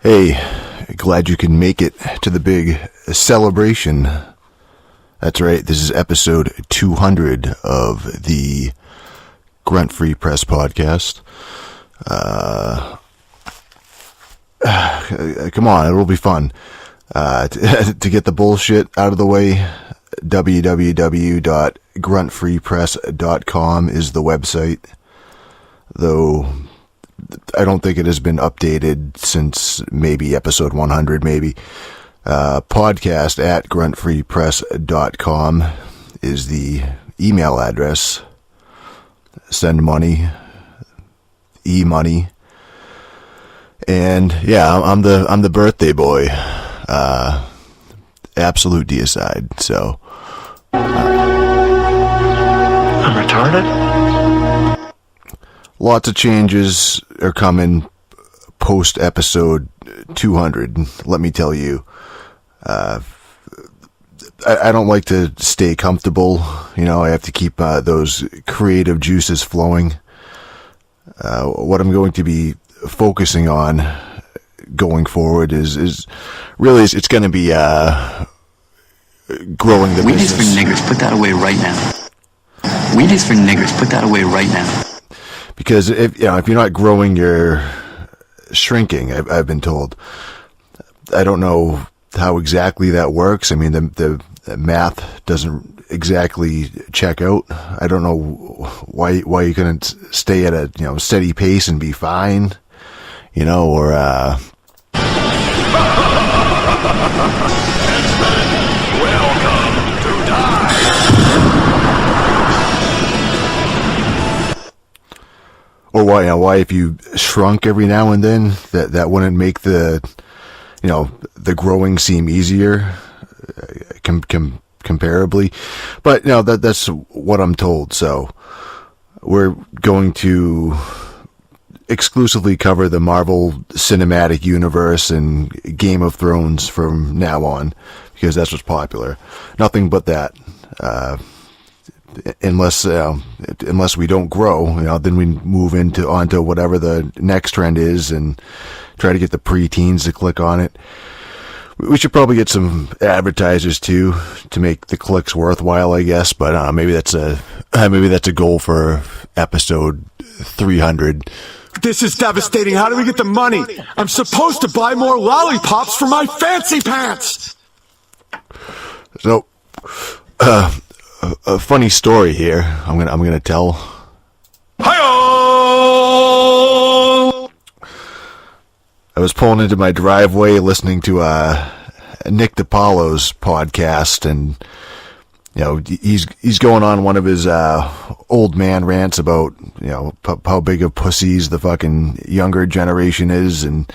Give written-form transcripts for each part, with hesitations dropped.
Hey, glad you can make it to the big celebration. That's right, this is episode 200 of the Grunt Free Press Podcast. Come on, it'll be fun. To get the bullshit out of the way, www.gruntfreepress.com is the website, though I don't think it has been updated since maybe episode 100, maybe. Podcast at gruntfreepress.com is the email address. Send money, e-money. And yeah, I'm the birthday boy. Absolute deicide. So I'm retarded. Lots of changes are coming post episode 200. Let me tell you, I don't like to stay comfortable. You know, I have to keep those creative juices flowing. What I'm going to be focusing on going forward is really it's going to be growing the Weed is business. for niggers. Put that away right now. Weed is for niggers. Put that away right now. Because if you're not growing, you're shrinking. I've been told. I don't know how exactly that works. I mean, the math doesn't exactly check out. I don't know why you couldn't stay at a steady pace and be fine, or Welcome to die. or why if you shrunk every now and then that wouldn't make the growing seem easier comparably. But that's what I'm told. So we're going to exclusively cover the Marvel Cinematic Universe and Game of Thrones from now on, because that's what's popular. Nothing but that. Unless we don't grow, then we move onto whatever the next trend is and try to get the preteens to click on it. We should probably get some advertisers too to make the clicks worthwhile, I guess. But maybe that's a goal for episode 300. This is devastating. How do we get the money? I'm supposed to buy more lollipops for my fancy pants. So, a funny story here. I'm gonna tell. Hi-oh! I was pulling into my driveway listening to Nick DiPaolo's podcast, and he's going on one of his old man rants about how big of pussies the fucking younger generation is. And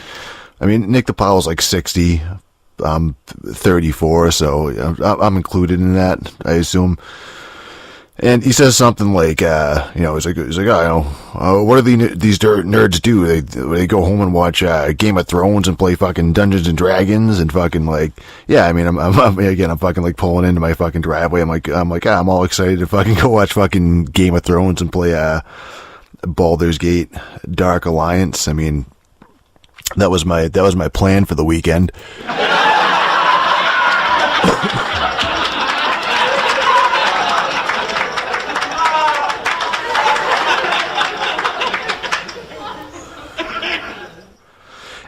I mean, Nick DiPaolo's like 60. I'm 34, so I'm included in that, I assume. And he says something like, he's like, what do these nerds do? They go home and watch Game of Thrones and play fucking Dungeons and Dragons and fucking yeah. I mean, I'm fucking like pulling into my fucking driveway. I'm all excited to fucking go watch fucking Game of Thrones and play Baldur's Gate Dark Alliance. I mean, that was my plan for the weekend.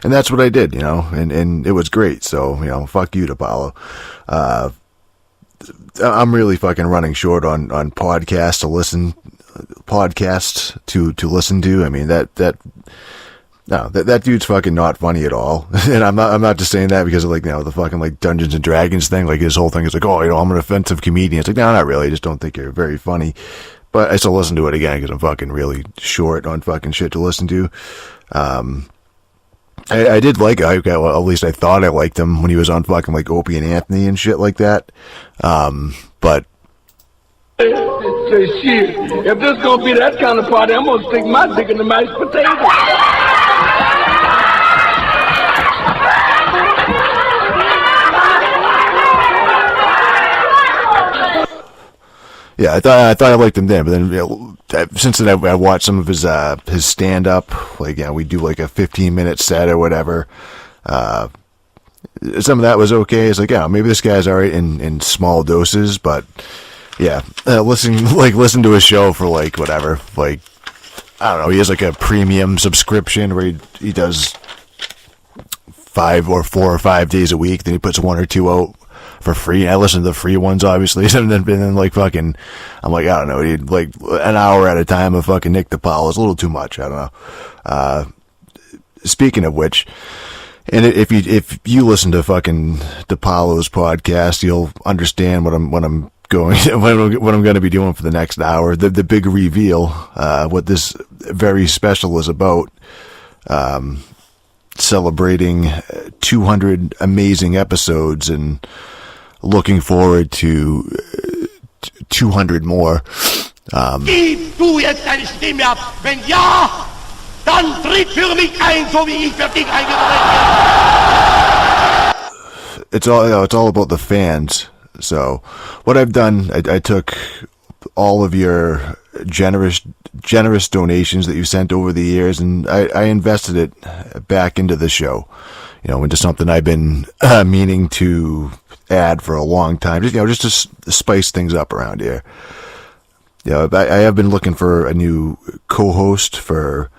And that's what I did, and it was great. So, fuck you, DiPaolo. I'm really fucking running short on podcasts to listen to. I mean, that dude's fucking not funny at all. And I'm not just saying that because of the fucking Dungeons and Dragons thing. His whole thing is I'm an offensive comedian. It's no, not really. I just don't think you're very funny. But I still listen to it again because I'm fucking really short on fucking shit to listen to. I did like it. Well, at least I thought I liked him when he was on fucking Opie and Anthony and shit like that. But Say shit. If this gonna be that kind of party, I'm gonna stick my dick in the mashed potatoes. Yeah, I thought I liked him then, but then since then I watched some of his stand up. We do a 15-minute set or whatever. Some of that was okay. It's like, yeah, maybe this guy's all right in small doses, but yeah, listen to his show for like whatever, like, I don't know, he has like a premium subscription where he does 4 or 5 days a week, then he puts 1 or 2 out for free. I listen to the free ones, obviously, and then like fucking, I'm like, I don't know, dude, like an hour at a time of fucking Nick DiPaolo is a little too much. I don't know. Speaking of which, and if you listen to fucking DiPaolo's podcast, you'll understand what I'm going to be doing for the next hour. The big reveal, what this very special is about. Celebrating 200 amazing episodes and looking forward to 200 more. Gib du jetzt deine Stimme ab? Wenn ja, dann tritt für mich ein, so wie ich für dich eingetreten bin. It's all about the fans. So what I've done, I took all of your generous donations that you sent over the years, and I invested it back into the show, into something I've been meaning to add for a long time, just to spice things up around here. I have been looking for a new co-host for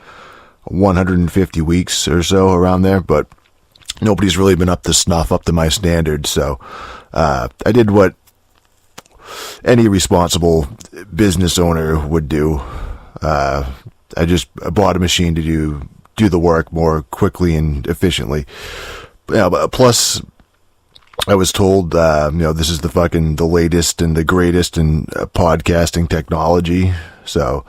150 weeks or so around there, but nobody's really been up to snuff, up to my standards. So I did what any responsible business owner would do. I just bought a machine to do the work more quickly and efficiently. But plus, I was told, this is the latest and the greatest in podcasting technology. So,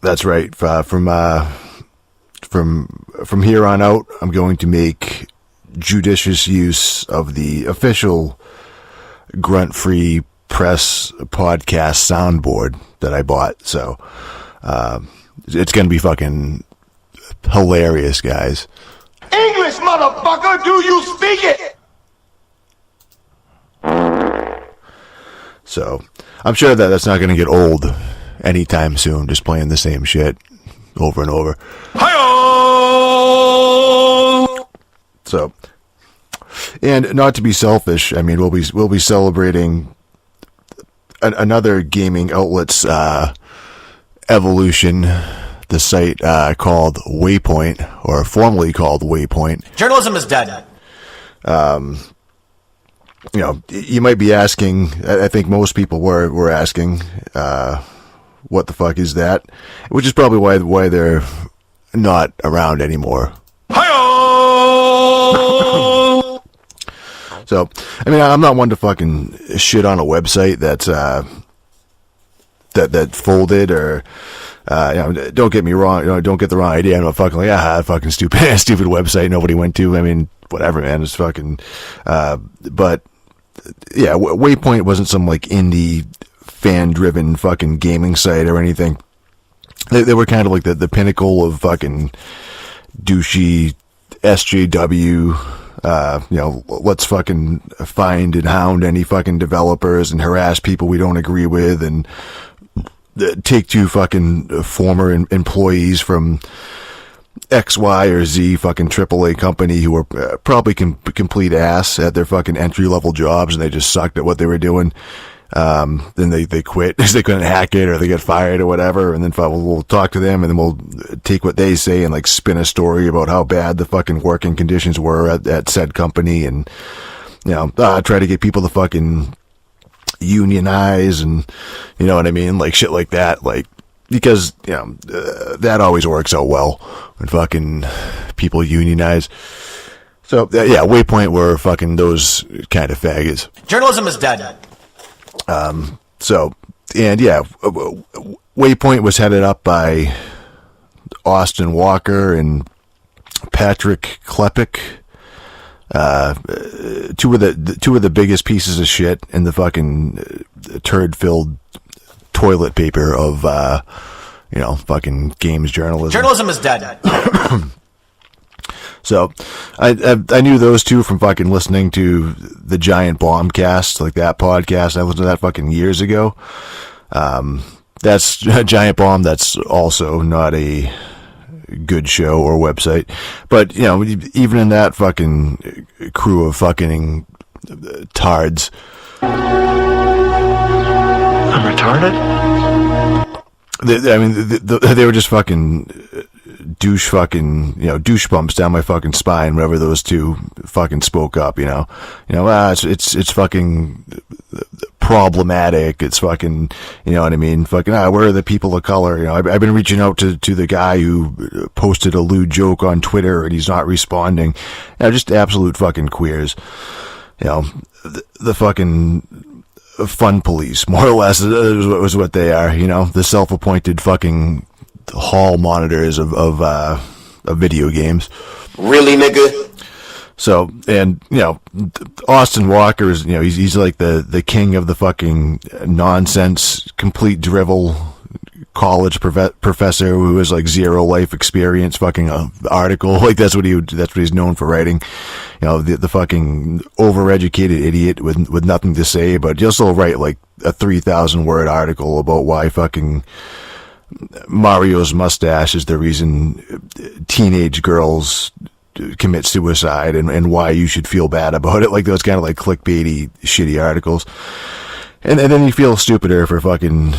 that's right. From here on out, I'm going to make judicious use of the official Grunt Free Press Podcast soundboard that I bought. So, it's going to be fucking hilarious, guys. English, motherfucker, do you speak it? So, I'm sure that's not going to get old anytime soon, just playing the same shit over and over. Hi-oh! So, and not to be selfish, I mean, we'll be celebrating another gaming outlet's evolution, the site called Waypoint, or formerly called Waypoint. Journalism is dead. You might be asking, I think most people were asking, what the fuck is that? Which is probably why they're not around anymore. Hi-oh! So, I mean, I'm not one to fucking shit on a website that's that folded, or don't get me wrong, don't get the wrong idea. I'm not fucking like, fucking stupid website nobody went to. I mean, whatever, man. It's fucking, but yeah, Waypoint wasn't some like indie fan-driven fucking gaming site or anything. They were kind of like the pinnacle of fucking douchey SJW. Let's fucking find and hound any fucking developers and harass people we don't agree with, and take 2 fucking former employees from X, Y, or Z fucking AAA company who were probably complete ass at their fucking entry-level jobs, and they just sucked at what they were doing. Then they quit because they couldn't hack it, or they got fired or whatever, and then we'll talk to them, and then we'll take what they say and like spin a story about how bad the fucking working conditions were at said company, and try to get people to fucking unionize, and you know what I mean, like shit like that, like, because that always works out well when fucking people unionize. So Waypoint were fucking those kind of faggots. Journalism is dead. Waypoint was headed up by Austin Walker and Patrick Klepek, two of the biggest pieces of shit in the fucking turd-filled toilet paper of fucking games journalism. Journalism is dead. So I knew those two from fucking listening to the Giant Bombcast, like that podcast. I listened to that fucking years ago. That's a Giant Bomb. That's also not a good show or website. But, you know, even in that fucking crew of fucking tards. I'm retarded? They were just fucking douche bumps down my fucking spine whenever those two fucking spoke up, it's fucking problematic. It's fucking, you know what I mean? Fucking, where are the people of color? I've been reaching out to the guy who posted a lewd joke on Twitter and he's not responding. Just absolute fucking queers. The fucking fun police, more or less, is what they are, the self-appointed fucking hall monitors of video games. Really, nigga? So, and, Austin Walker is, he's like the king of the fucking nonsense, complete drivel college professor who has like zero life experience fucking article. Like that's what he's known for writing. The fucking overeducated idiot with nothing to say, but he'll still write like a 3,000 word article about why fucking Mario's mustache is the reason teenage girls commit suicide and why you should feel bad about it. Like those kind of like clickbaity shitty articles. And then you feel stupider for fucking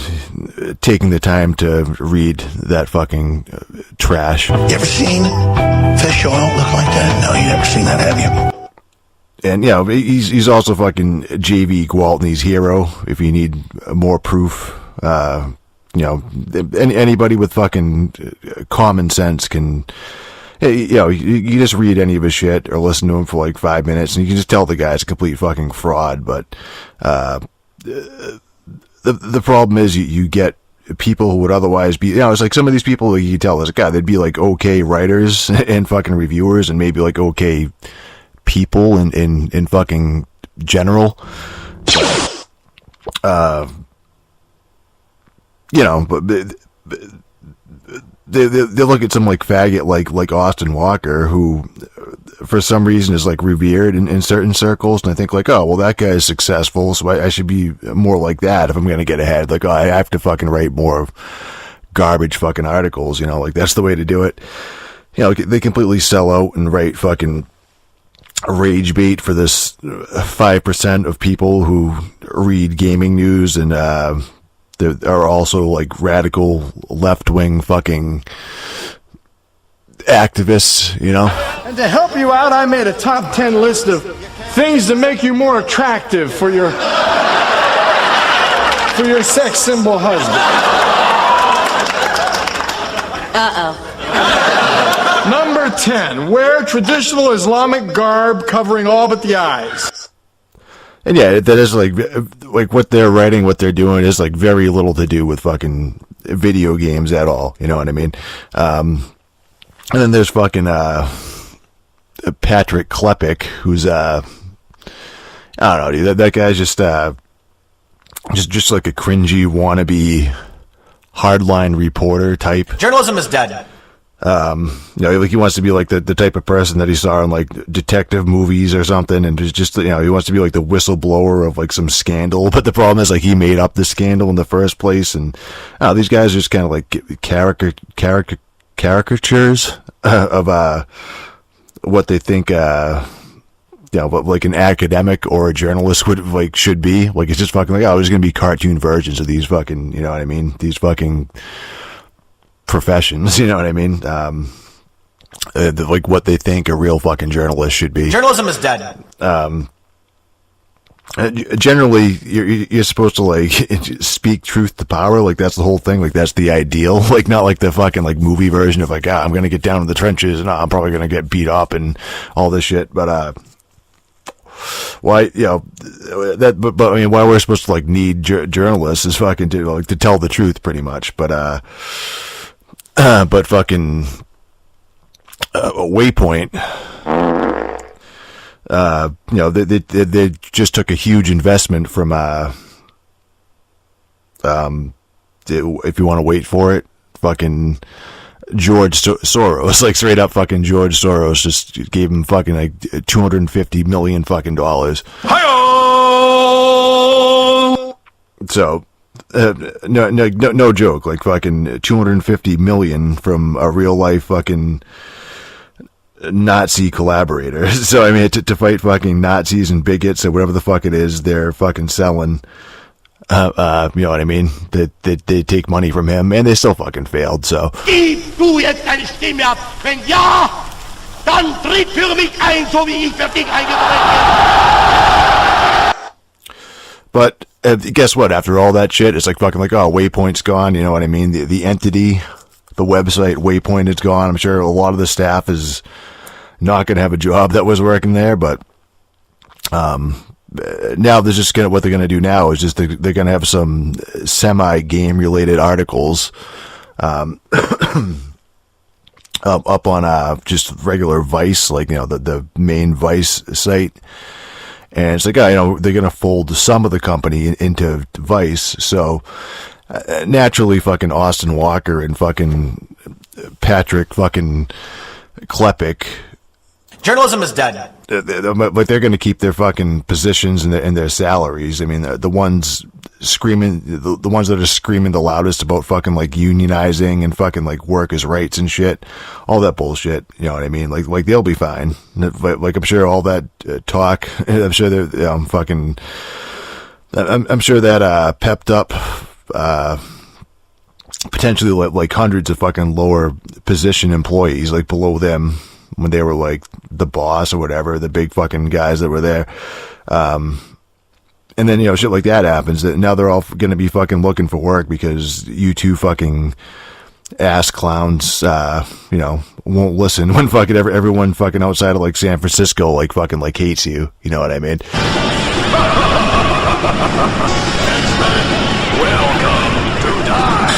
taking the time to read that fucking trash. You ever seen fish oil look like that? No, you never seen that, have you? And he's also fucking JV Gwaltney's hero. If you need more proof, anybody with fucking common sense can. You just read any of his shit or listen to him for like 5 minutes, and you can just tell the guy's a complete fucking fraud. But the problem is you get people who would otherwise be, it's like some of these people you tell as a guy, they'd be like okay writers and fucking reviewers and maybe like okay people in fucking general. But they look at some like faggot like Austin Walker, who for some reason is like revered in certain circles, and I think like, oh well, that guy is successful, so I should be more like that if I'm gonna get ahead. Like, oh, I have to fucking write more garbage fucking articles, like that's the way to do it. They completely sell out and write fucking rage bait for this 5% of people who read gaming news and there are also like radical left-wing fucking activists, And to help you out, I made a top 10 list of things to make you more attractive for your sex symbol husband. Number 10, wear traditional Islamic garb covering all but the eyes. And yeah, that is like what they're writing, what they're doing is like very little to do with fucking video games at all. You know what I mean? And then there's fucking Patrick Klepek, who's I don't know, dude. That guy's just like a cringy wannabe hardline reporter type. Journalism is dead. Like he wants to be like the type of person that he saw in like detective movies or something, and just he wants to be like the whistleblower of like some scandal. But the problem is like he made up the scandal in the first place, and these guys are just kind of like caricatures of what they think what like an academic or a journalist would like should be. Like it's just fucking like, oh, there's gonna be cartoon versions of these fucking, you know what I mean? These fucking professions, you know what I mean? Like what they think a real fucking journalist should be. Journalism is dead. Generally, you're supposed to like speak truth to power. Like that's the whole thing. Like that's the ideal. Like not like the fucking like movie version of like, I'm gonna get down in the trenches and I'm probably gonna get beat up and all this shit. But why, but I mean, why we're supposed to like need journalists is fucking to tell the truth, pretty much. But fucking Waypoint, they just took a huge investment from if you want to wait for it, fucking George Soros, like straight up fucking George Soros just gave him fucking like $250 million fucking dollars. Hi-oh! So No joke. Like fucking 250 million from a real life fucking Nazi collaborator. So I mean, to fight fucking Nazis and bigots or whatever the fuck it is, they're fucking selling. You know what I mean? They take money from him, and they still fucking failed. So. Gib du jetzt deine Stimme ab. Wenn ja, dann tritt für mich ein, so wie ich für dich eingetreten bin. But guess what? After all that shit, it's like fucking like, oh, Waypoint's gone. You know what I mean? The entity, the website Waypoint is gone. I'm sure a lot of the staff is not going to have a job that was working there. But now there's just what they're going to do now is just they're going to have some semi-game related articles up on just regular Vice, like, you know, the main Vice site. And it's like, you know, they're going to fold some of the company into Vice. So naturally fucking Austin Walker and fucking Patrick fucking Klepek. Journalism is dead. But they're going to keep their fucking positions and their salaries. I mean, the ones screaming, the ones that are screaming the loudest about fucking like unionizing and fucking like workers' rights and shit, all that bullshit. You know what I mean? Like they'll be fine. Like I'm sure all that talk. I'm sure they're fucking. I'm sure that pepped up potentially like hundreds of fucking lower position employees like below them. When they were like the boss or whatever, the big fucking guys that were there. And then, you know, shit like that happens. That now they're all going to be fucking looking for work because you two fucking ass clowns, you know, won't listen when fucking everyone fucking outside of like San Francisco, like fucking like hates you. You know what I mean? Welcome to die.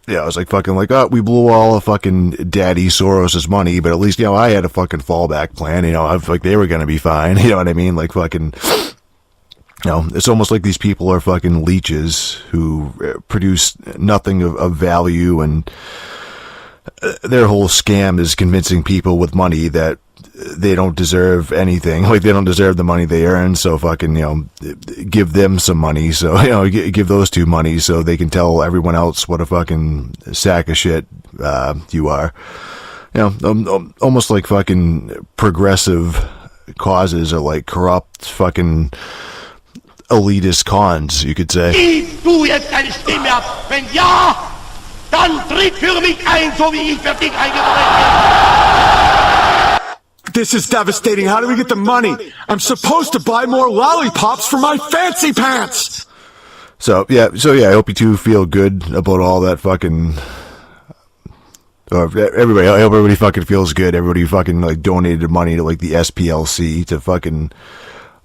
Yeah, I was like fucking like, oh, we blew all of fucking Daddy Soros's money, but at least, you know, I had a fucking fallback plan. You know, I was like, they were gonna be fine. You know what I mean? Like fucking, you know, it's almost like these people are fucking leeches who produce nothing of value, and their whole scam is convincing people with money that they don't deserve anything. Like they don't deserve the money they earn. So fucking, you know, give them some money. So, you know, give those two money so they can tell everyone else what a fucking sack of shit, you are. You know, almost like fucking progressive causes are like corrupt fucking elitist cons, you could say. Gib du jetzt deine Stimme ab. Wenn ja, dann tritt für mich ein, so wie ich für dich eingetreten bin. This is devastating. How do we get the money? I'm supposed to buy more lollipops for my fancy pants. So yeah, I hope you two feel good about all that fucking. Or everybody, I hope everybody fucking feels good. Everybody fucking like donated money to like the SPLC to fucking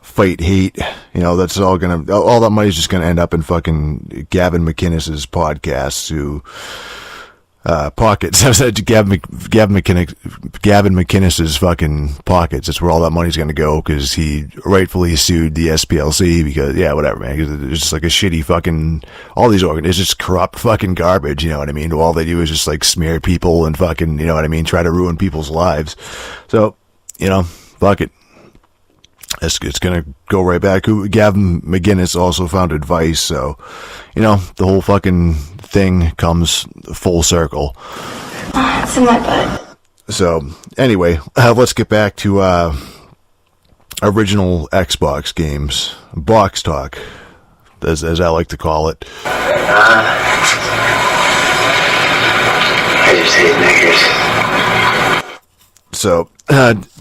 fight hate. You know, that's all that money's just gonna end up in fucking Gavin McInnes's podcasts who. Pockets. I said Gavin McInnes's fucking pockets. That's where all that money's going to go because he rightfully sued the SPLC because, yeah, whatever, man. Because it's just like a shitty fucking, all these it's just corrupt fucking garbage, you know what I mean? All they do is just like smear people and fucking, you know what I mean? Try to ruin people's lives. So, you know, fuck it. It's going to go right back. Gavin McInnes also founded Vice, so, you know, the whole fucking thing comes full circle. It's in my butt. So, anyway, let's get back to original Xbox games. Box talk, as I like to call it. I just hate knickers. So,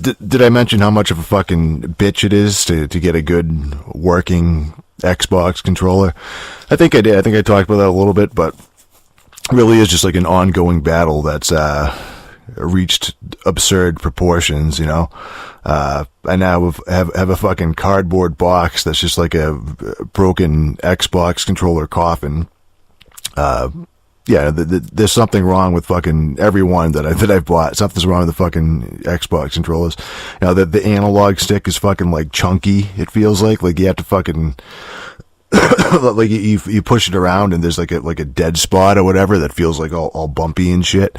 did I mention how much of a fucking bitch it is to get a good working Xbox controller? I think I did. I think I talked about that a little bit, but it really is just like an ongoing battle that's reached absurd proportions, you know. I now have a fucking cardboard box that's just like a broken Xbox controller coffin. Yeah, there's something wrong with fucking everyone that I've bought. Something's wrong with the fucking Xbox controllers. You know, the analog stick is fucking like chunky. It feels like you have to fucking like you push it around and there's like a dead spot or whatever that feels like all bumpy and shit.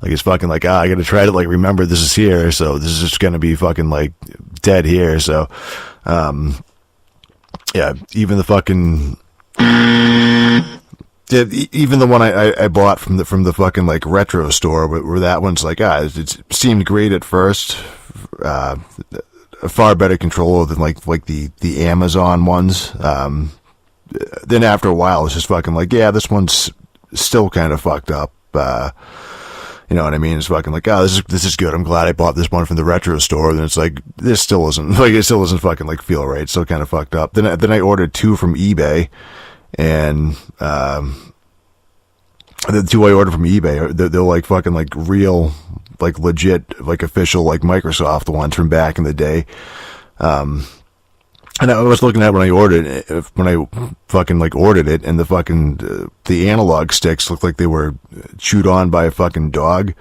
Like it's fucking like I gotta try to like remember this is here, so this is just gonna be fucking like dead here. So Yeah, even the fucking... Yeah, even the one I bought from the fucking like retro store, where that one's like, it seemed great at first, a far better controller than like the Amazon ones. Then after a while, it's just fucking like, yeah, this one's still kind of fucked up. You know what I mean? It's fucking like, this is good. I'm glad I bought this one from the retro store. Then it's like, it still doesn't fucking like feel right. It's still kind of fucked up. Then I ordered 2 from eBay. And the 2 I ordered from eBay, they're like fucking like real, like legit, like official, like Microsoft ones from back in the day. And I was looking at when I ordered it, and the fucking the analog sticks looked like they were chewed on by a fucking dog.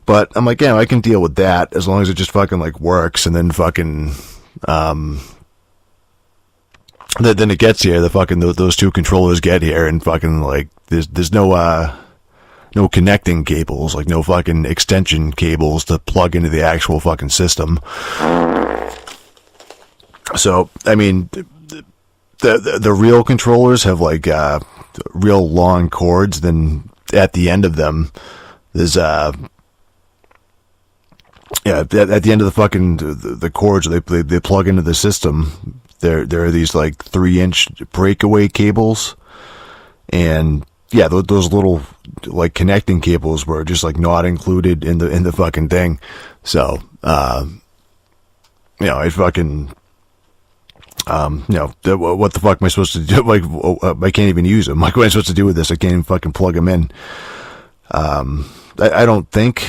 But I'm like, yeah, I can deal with that as long as it just fucking like works. And then fucking then it gets here, the fucking those 2 controllers get here, and fucking like there's no connecting cables, like no fucking extension cables to plug into the actual fucking system. So I mean, the real controllers have like real long cords. Then at the end of them, there's at the end of the fucking the cords they plug into the system. There are these like 3-inch breakaway cables, and yeah, those little like connecting cables were just like not included in the fucking thing. So, I fucking, what the fuck am I supposed to do? Like, I can't even use them. Like, what am I supposed to do with this? I can't even fucking plug them in. I don't think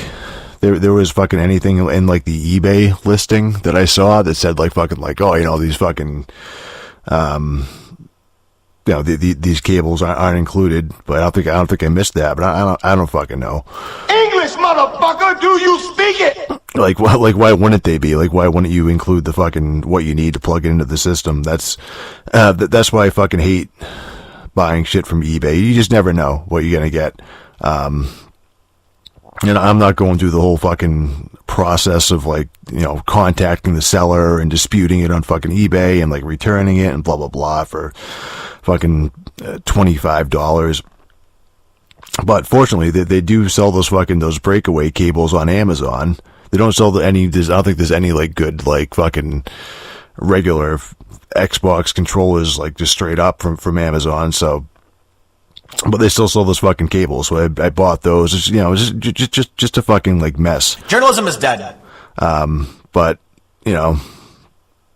there was fucking anything in like the eBay listing that I saw that said like fucking like, these fucking, these cables aren't included. But I don't think I missed that. But I don't fucking know. English, motherfucker, do you speak it? Like why wouldn't they be? Like, why wouldn't you include the fucking what you need to plug it into the system? That's why I fucking hate buying shit from eBay. You just never know what you're gonna get. And I'm not going through the whole fucking process of like, contacting the seller and disputing it on fucking eBay and like returning it and blah, blah, blah for fucking $25. But fortunately, they do sell those breakaway cables on Amazon. They don't sell I don't think there's any like good, like fucking regular Xbox controllers, like just straight up from Amazon. So, but they still sell those fucking cables, so I bought those. It's, just a fucking like mess. Journalism is dead. But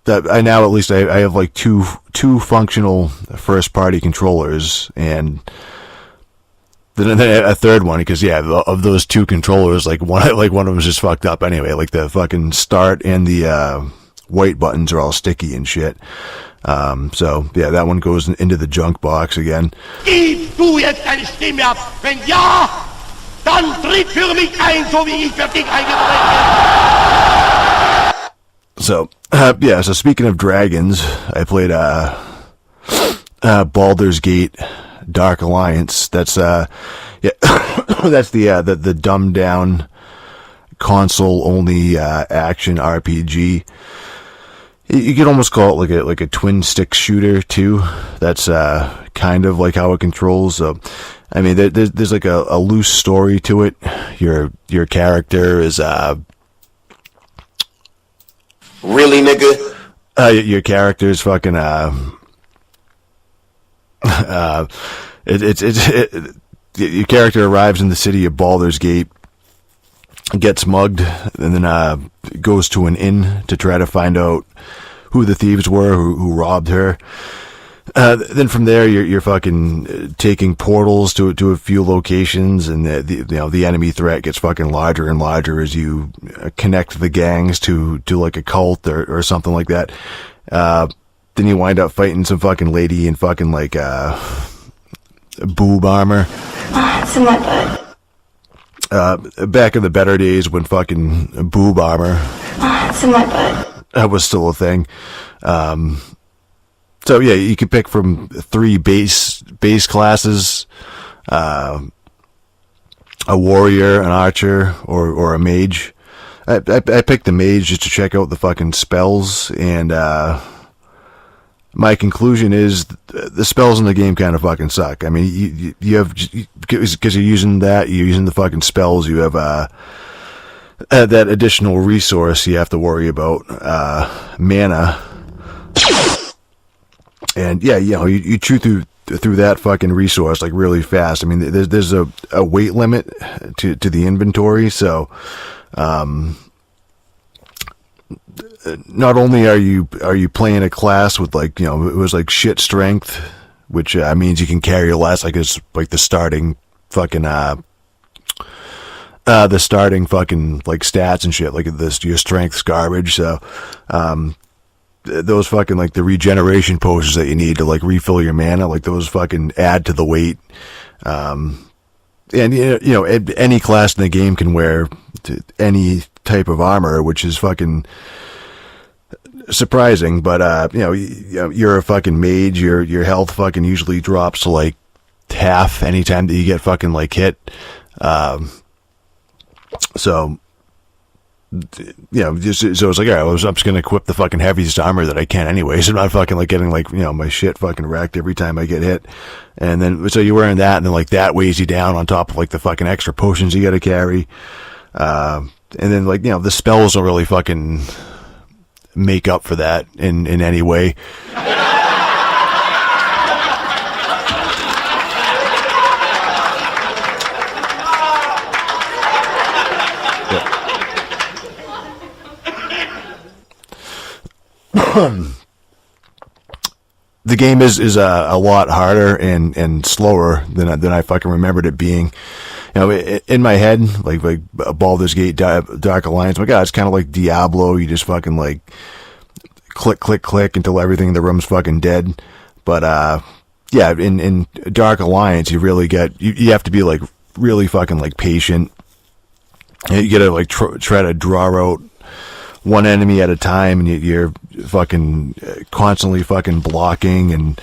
that I now at least I have like two functional first party controllers, and then a third one because of those 2 controllers, like one of them is just fucked up anyway. Like the fucking start and the white buttons are all sticky and shit. So yeah, that one goes into the junk box again. Gib du jetzt deine Stimme ab? Wenn ja, dann tritt für mich ein, so wie ich für dich eingetreten bin. So so speaking of dragons, I played Baldur's Gate Dark Alliance. That's that's the dumbed down console only action RPG. You could almost call it like a twin stick shooter too. That's kind of like how it controls. So, I mean, there's like a loose story to it. Your character is Really, nigga? Your character is fucking your character arrives in the city of Baldur's Gate, gets mugged, and then goes to an inn to try to find out who the thieves were who robbed her. Then from there, you're fucking taking portals to a few locations, and the enemy threat gets fucking larger and larger as you connect the gangs to like a cult or something like that. Then you wind up fighting some fucking lady in fucking like boob armor. It's in my butt. Back in the better days when fucking boob armor It's in my butt. Was still a thing. So yeah, you can pick from 3 base classes, a warrior, an archer, or a mage. I picked the mage just to check out the fucking spells, and my conclusion is the spells in the game kind of fucking suck. I mean, you have, because you're using the fucking spells, you have that additional resource you have to worry about, mana. And yeah, you know, you chew through that fucking resource like really fast. I mean, there's a weight limit to the inventory, so not only are you playing a class with, like, you know, it was like shit strength, which means you can carry less, like it's like the starting fucking like stats and shit, like your strength's garbage. So those fucking, like, the regeneration potions that you need to, like, refill your mana, like, those fucking add to the weight. And you know, any class in the game can wear any type of armor, which is fucking surprising. But you know, you're a fucking mage, your health fucking usually drops to like half anytime that you get fucking like hit. So you know, so it's like, all right, I'm just gonna equip the fucking heaviest armor that I can anyway, so I'm not fucking like getting, like, you know, my shit fucking wrecked every time I get hit. And then so you're wearing that, and then like that weighs you down on top of like the fucking extra potions you gotta carry. And then, like, you know, the spells don't really fucking make up for that in any way. The game is a lot harder and slower than I fucking remembered it being. You know, in my head, like Baldur's Gate, Dark Alliance, my God, it's kind of like Diablo. You just fucking like click, click, click until everything in the room's fucking dead. But yeah, in Dark Alliance, you really you have to be like really fucking like patient. You gotta like try to draw out one enemy at a time, and you're fucking constantly fucking blocking, and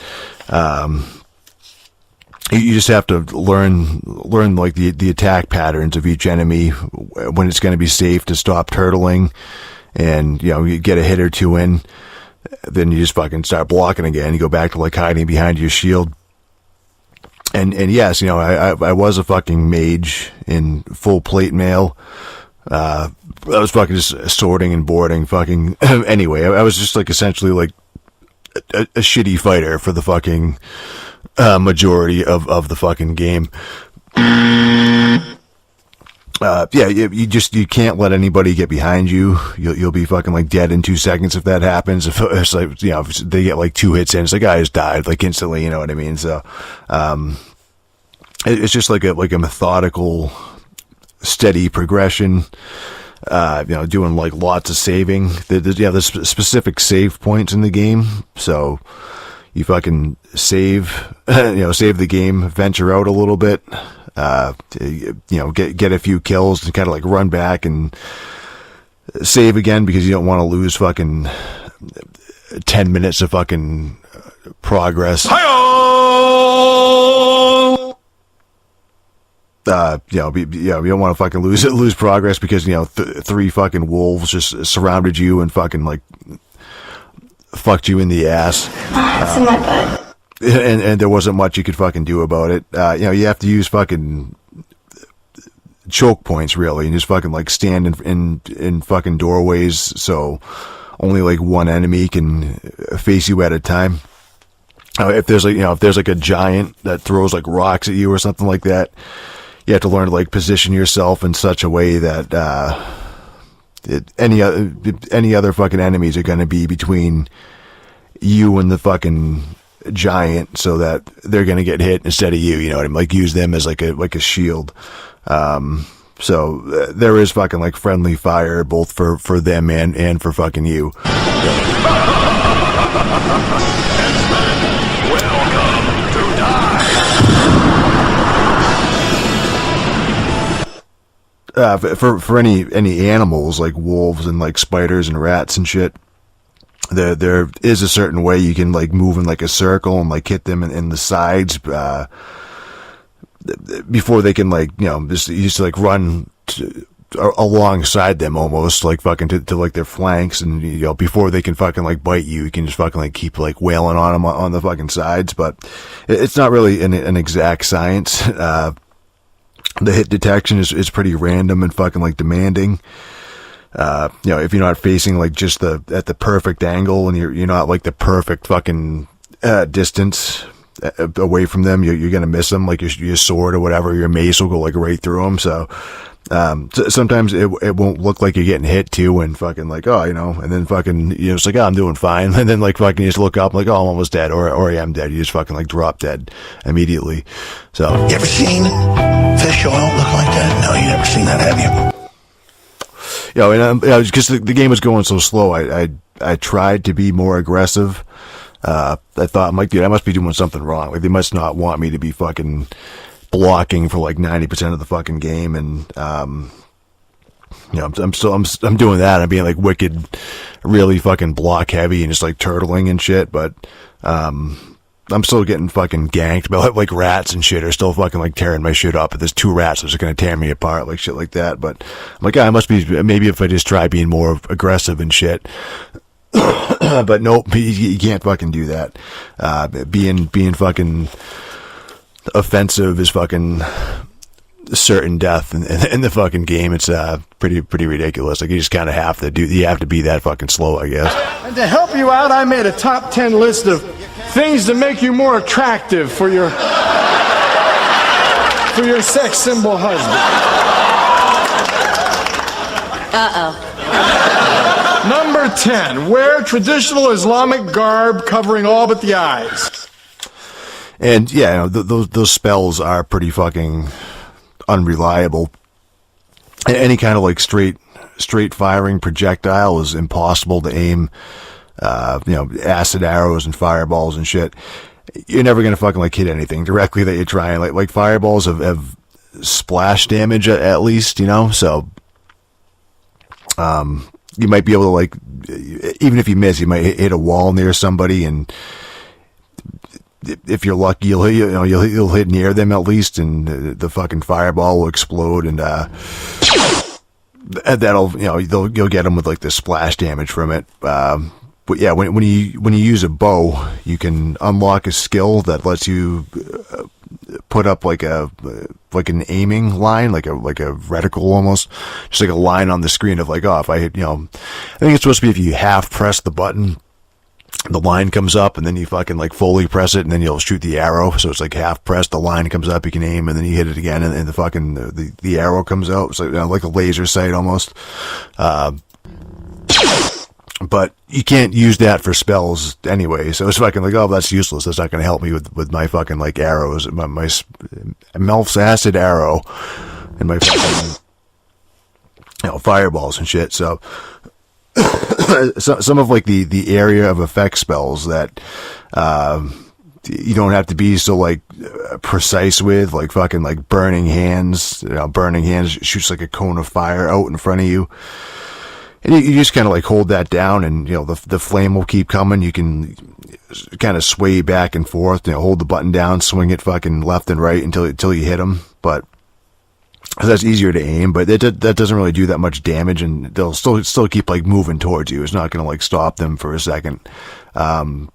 you just have to learn like the attack patterns of each enemy, when it's going to be safe to stop turtling, and, you know, you get a hit or two in, then you just fucking start blocking again. You go back to like hiding behind your shield. And yes, you know, I was a fucking mage in full plate mail. I was fucking just sorting and boarding fucking anyway. I was just like essentially like a shitty fighter for the fucking majority of the fucking game. Yeah, you can't let anybody get behind you. You'll be fucking like dead in 2 seconds if that happens. If it's like, you know, if they get like 2 hits in, it's like, guy has died like instantly, you know what I mean? So it's just like a methodical, steady progression. You know, doing like lots of saving. There's specific save points in the game, so you fucking save, you know, save the game, venture out a little bit, you know, get a few kills and kind of like run back and save again, because you don't want to lose fucking 10 minutes of fucking progress. You know, you don't want to fucking lose progress because, you know, 3 fucking wolves just surrounded you and fucking like fucked you in the ass. It's in my butt. And there wasn't much you could fucking do about it. You know, you have to use fucking choke points, really, and just fucking like stand in fucking doorways, so only like one enemy can face you at a time. If there's like a giant that throws like rocks at you or something like that, you have to learn to like position yourself in such a way that any other fucking enemies are going to be between you and the fucking giant, so that they're going to get hit instead of you. You know what I mean? Like, use them as like a shield. So there is fucking like friendly fire both for them and for fucking you. For any animals like wolves and like spiders and rats and shit, there is a certain way you can like move in like a circle and like hit them in the sides before they can, like, you know, just like run alongside them almost, like fucking to like their flanks, and you know, before they can fucking like bite you, you can just fucking like keep like wailing on them on the fucking sides. But it's not really an exact science. The hit detection is pretty random and fucking like demanding. You know, if you're not facing like just at the perfect angle, and you're not like the perfect fucking distance away from them, you're gonna miss them. Like your sword or whatever, your mace will go like right through them. So sometimes it won't look like you're getting hit too, and fucking like, oh, you know, and then fucking, you know, it's like, oh, I'm doing fine, and then like fucking you just look up like, oh, I'm almost dead, or I am dead. You just fucking like drop dead immediately. So You ever seen fish oil look like that? No, you never seen that, have you? You know, and because the game was going so slow, I tried to be more aggressive. I thought, I'm like, dude, I must be doing something wrong. Like, they must not want me to be fucking blocking for like 90% of the fucking game. And, you know, I'm doing that. I'm being like wicked, really fucking block heavy and just like turtling and shit. But, I'm still getting fucking ganked by like rats and shit are still fucking like tearing my shit up. But there's 2 rats that are going to tear me apart, like shit like that. But I'm like, I must be, maybe if I just try being more aggressive and shit. But nope, you can't fucking do that. Being fucking offensive is fucking certain death in the fucking game. It's pretty ridiculous. Like, you just kind of have to be that fucking slow, I guess. And to help you out, I made a top 10 list of things to make you more attractive for your sex symbol husband. Uh-oh. Number 10, wear traditional Islamic garb covering all but the eyes. And yeah, you know, those spells are pretty fucking unreliable. Any kind of like straight firing projectile is impossible to aim. You know, acid arrows and fireballs and shit. You're never gonna fucking like hit anything directly that you're trying. Like fireballs have splash damage at least, you know. So, you might be able to, like, even if you miss, you might hit a wall near somebody, and if you're lucky, you'll hit near them at least, and the fucking fireball will explode, and that'll, you know, you'll get them with like the splash damage from it. But yeah, when you use a bow, you can unlock a skill that lets you put up like an aiming line, like a reticle almost, just like a line on the screen of like, oh, if I hit, you know, I think it's supposed to be if you half press the button, the line comes up, and then you fucking like fully press it, and then you'll shoot the arrow. So it's like half pressed, the line comes up, you can aim, and then you hit it again, and the fucking the arrow comes out. It's like, you know, like a laser sight almost. But you can't use that for spells anyway, so it's fucking like, oh, that's useless. That's not going to help me with my fucking like arrows, my Melf's acid arrow, and my fucking, you know, fireballs and shit. So some of like the area of effect spells that you don't have to be so like precise with, like fucking like burning hands. You know, burning hands shoots like a cone of fire out in front of you. And you just kind of like hold that down, and, you know, the flame will keep coming. You can kind of sway back and forth, you know, hold the button down, swing it fucking left and right until you hit them. But that's easier to aim, but that doesn't really do that much damage, and they'll still keep like moving towards you. It's not going to like stop them for a second. All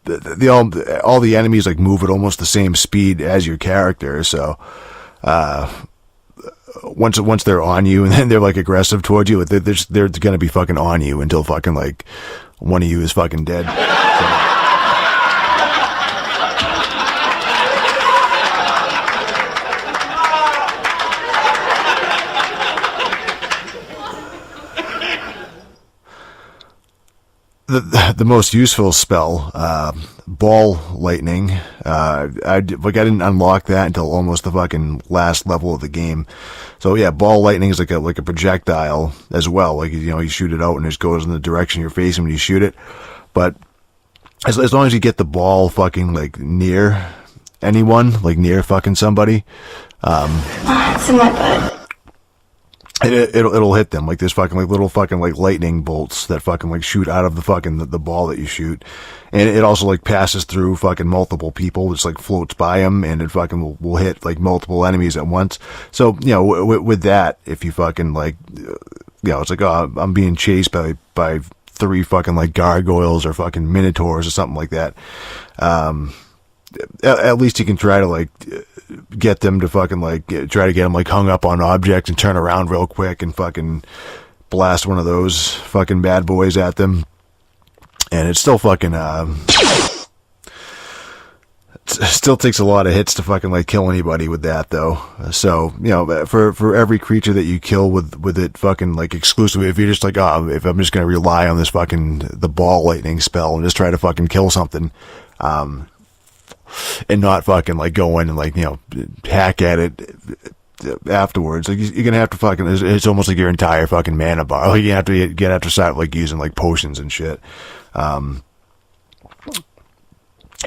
the enemies like move at almost the same speed as your character, so once they're on you, and then they're like aggressive towards you, they're gonna be fucking on you until fucking like one of you is fucking dead. The most useful spell, ball lightning. I didn't unlock that until almost the fucking last level of the game. So yeah, ball lightning is like a projectile as well. Like, you know, you shoot it out and it just goes in the direction you're facing when you shoot it. But as long as you get the ball fucking like near anyone, like near fucking somebody, It's in my butt. And it'll hit them. Like, there's fucking, like, little fucking, like, lightning bolts that fucking, like, shoot out of the fucking, the ball that you shoot. And it also, like, passes through fucking multiple people. It's, like, floats by them, and it fucking will hit, like, multiple enemies at once. So, you know, with that, if you fucking, like, you know, it's like, oh, I'm being chased by 3 fucking, like, gargoyles or fucking minotaurs or something like that. At least you can try to, like, get them to fucking, like, try to get them, like, hung up on objects and turn around real quick and fucking blast one of those fucking bad boys at them. And it still fucking, it still takes a lot of hits to fucking, like, kill anybody with that, though. So, you know, for every creature that you kill with it fucking, like, exclusively, if you're just like, oh, if I'm just gonna rely on this fucking, the ball lightning spell and just try to fucking kill something, and not fucking, like, go in and, like, you know, hack at it afterwards. Like, you're gonna have to fucking, it's almost like your entire fucking mana bar. Like, you have to start, like, using, like, potions and shit.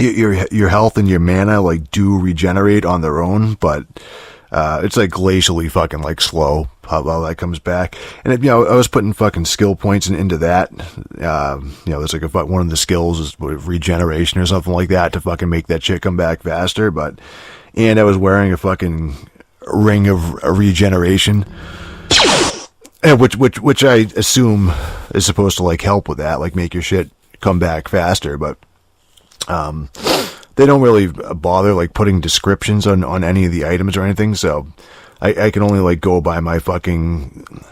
Your health and your mana, like, do regenerate on their own, but it's, like, glacially fucking, like, slow how that comes back. And you know, I was putting fucking skill points into that. You know, there's like one of the skills is regeneration or something like that to fucking make that shit come back faster. And I was wearing a fucking ring of regeneration, which I assume is supposed to, like, help with that, like, make your shit come back faster. But they don't really bother, like, putting descriptions on any of the items or anything, so I can only, like, go by my fucking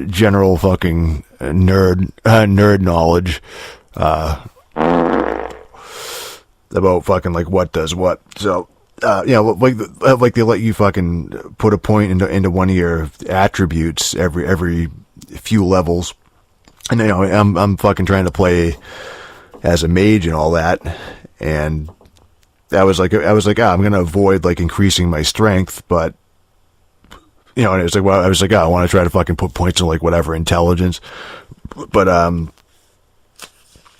general fucking nerd knowledge about fucking, like, what does what. So you know, like they let you fucking put a point into one of your attributes every few levels, and you know, I'm fucking trying to play as a mage and all that, and I was like, I'm gonna avoid, like, increasing my strength, but, you know, and it was like, well, I was like, I want to try to fucking put points in, like, whatever intelligence, but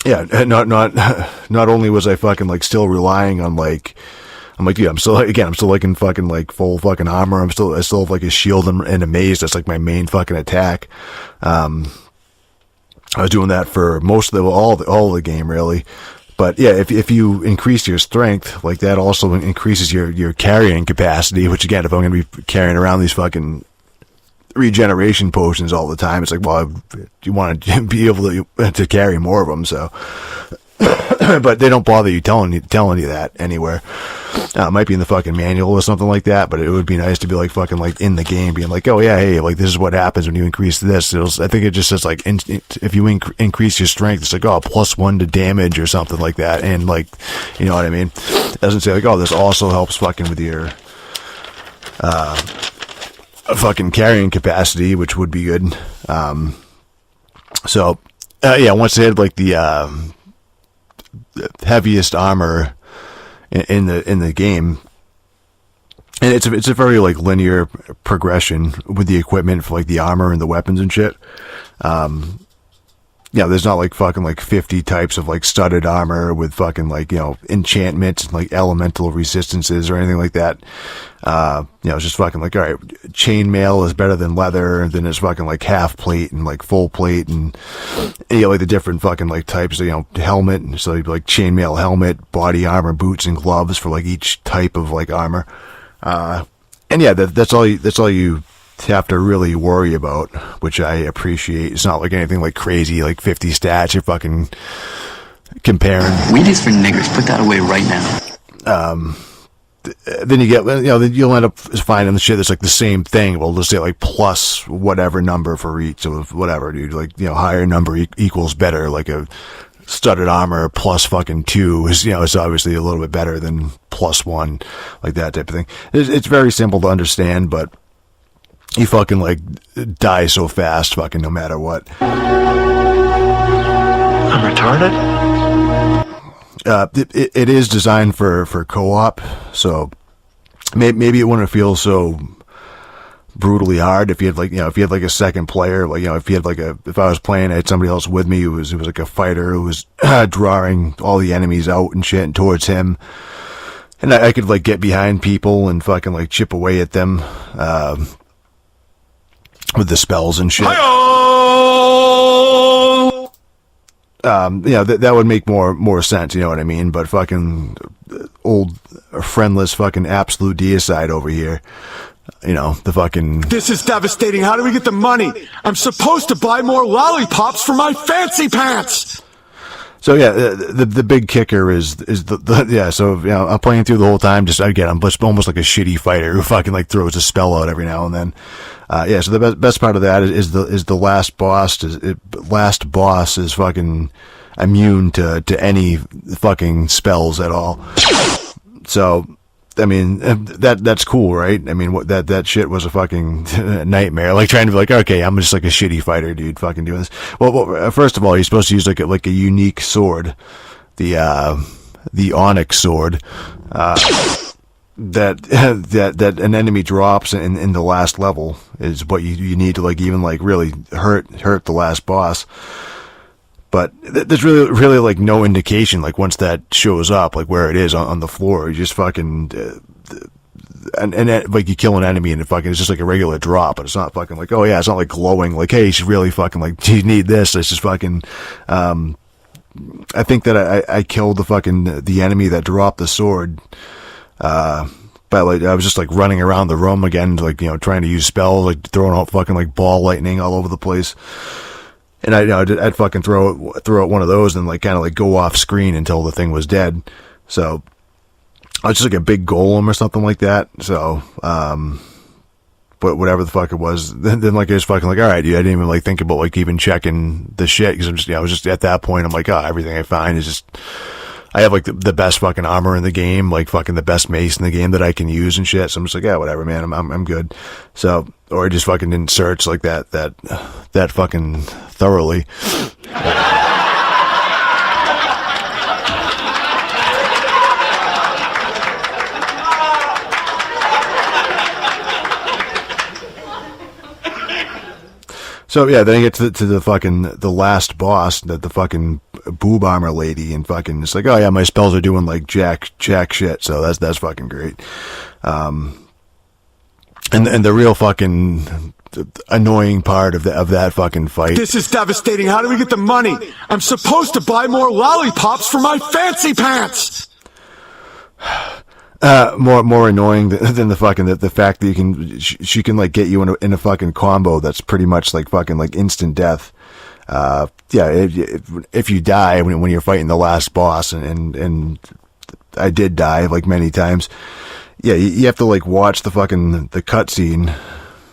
yeah, not only was I fucking, like, still relying on, like, I'm like, yeah, I'm still like in fucking, like, full fucking armor. I still have, like, a shield and a maze. That's, like, my main fucking attack. I was doing that for most of all the game, really. But yeah, if you increase your strength, like, that also increases your carrying capacity, which, again, if I'm going to be carrying around these fucking regeneration potions all the time, it's like, well, you want to be able to carry more of them, so. But they don't bother you telling you that anywhere. It might be in the fucking manual or something like that, but it would be nice to be, like, fucking, like, in the game, being like, oh yeah, hey, like, this is what happens when you increase this. I think it just says, like, if you increase your strength, it's like, oh, +1 to damage or something like that, and, like, you know what I mean? It doesn't say, like, oh, this also helps fucking with your fucking carrying capacity, which would be good. So yeah, once they had, like, the heaviest armor in the game, and it's a very, like, linear progression with the equipment for, like, the armor and the weapons and shit. Yeah, there's not, like, fucking, like, 50 types of, like, studded armor with fucking, like, you know, enchantments and, like, elemental resistances or anything like that. You know, it's just fucking, like, all right, chainmail is better than leather, and then there's fucking, like, half plate and, like, full plate, and you know, like, the different fucking, like, types of, you know, helmet, and so you'd be, like, chainmail helmet, body armor, boots, and gloves for, like, each type of, like, armor. And yeah, that's all you have to really worry about, which I appreciate. It's not like anything, like, crazy, like 50 stats you're fucking comparing. Weed is for niggers. Put that away right now. Then you get, you know, then you'll end up finding the shit that's, like, the same thing. We'll just say, like, plus whatever number for each, so whatever, dude, like, you know, higher number equals better. Like, a studded armor plus fucking 2 is, you know, it's obviously a little bit better than +1, like that type of thing. It's very simple to understand, but you fucking, like, die so fast, fucking, no matter what. I'm retarded? It is designed for co-op, so maybe it wouldn't feel so brutally hard if you had, like, you know, if you had, like, a second player, like, you know, if I was playing, I had somebody else with me who was like a fighter who was drawing all the enemies out and shit and towards him, and I could, like, get behind people and fucking, like, chip away at them. with the spells and shit. That would make more sense, you know what I mean? But fucking old friendless fucking absolute deicide over here, you know, the fucking... This is devastating. How do we get the money? I'm supposed to buy more lollipops for my fancy pants! So yeah, the big kicker is so, you know, I'm playing through the whole time, I'm just almost like a shitty fighter who fucking like throws a spell out every now and then. So the best part of that is the last boss. Last boss is fucking immune to any fucking spells at all. So, I mean, that's cool, right? I mean, that shit was a fucking nightmare. Like trying to be like, okay, I'm just like a shitty fighter, dude, fucking doing this. Well, first of all, you're supposed to use like a unique sword, the Onyx Sword, that an enemy drops in the last level is what you need to like even like really hurt the last boss. But there's really like no indication like once that shows up like where it is on the floor. You just fucking and like you kill an enemy and it's just like a regular drop, but it's not fucking like, oh yeah, it's not like glowing like, hey, you should really fucking like, you need this. It's just fucking I think that I killed the enemy that dropped the sword. But like I was just like running around the room again, like, you know, trying to use spells, like throwing out fucking like ball lightning all over the place. And I'd fucking throw out one of those and like kind of like go off screen until the thing was dead. So I was just like a big golem or something like that. So, but whatever the fuck it was, then like I was fucking like, all right, dude, I didn't even like think about like even checking the shit because I was just at that point, I'm like, oh, everything I find is just. I have like the best fucking armor in the game, like fucking the best mace in the game that I can use and shit. So I'm just like, yeah, whatever, man. I'm good. So, or I just fucking didn't search like that fucking thoroughly. So yeah, then I get to the last boss, the fucking boob armor lady, and fucking it's like, oh yeah, my spells are doing like jack shit, so that's fucking great. And the real fucking annoying part of that fucking fight. This is devastating. How do we get the money? I'm supposed to buy more lollipops for my fancy pants. More annoying than the fucking the fact that she can like get you in a fucking combo that's pretty much like fucking like instant death. If you die when you're fighting the last boss, and I did die like many times. Yeah, you have to like watch the cutscene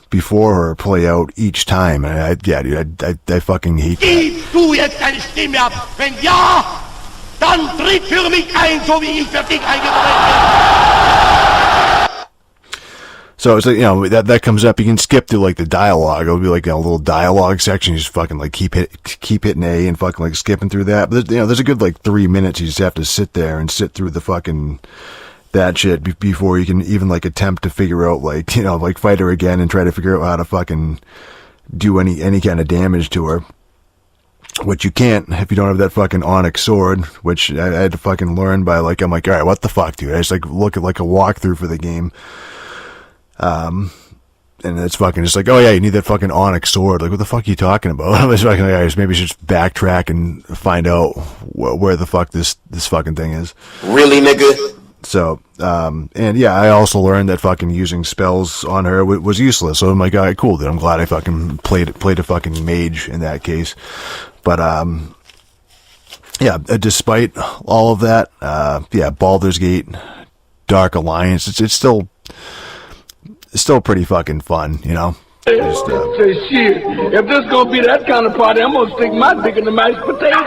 before her play out each time, and I fucking hate that. Gib du jetzt deine Stimme ab? Wenn ja, dann tritt für mich ein, so wie ich für dich eingetreten bin. So it's like, you know, that comes up, you can skip through like the dialogue. It'll be like a little dialogue section. You just fucking like keep hitting A and fucking like skipping through that. But there's a good like 3 minutes you just have to sit there and sit through the fucking that shit before you can even like attempt to figure out like, you know, like fight her again and try to figure out how to fucking do any kind of damage to her. Which you can't if you don't have that fucking Onyx Sword, which I had to fucking learn by like, I'm like, all right, what the fuck, dude? I just like look at like a walkthrough for the game. And it's fucking just like, oh yeah, you need that fucking Onyx Sword. Like, what the fuck are you talking about? I was fucking like, all right, maybe I should just backtrack and find out where the fuck this fucking thing is. Really, nigga? So, and yeah, I also learned that fucking using spells on her was useless. So I'm like, all right, cool, dude. I'm glad I fucking played a fucking mage in that case. But, yeah, despite all of that, yeah, Baldur's Gate, Dark Alliance, it's still pretty fucking fun, you know? Just, Say shit, if this gonna be that kind of party, I'm gonna stick my dick in the mashed potato.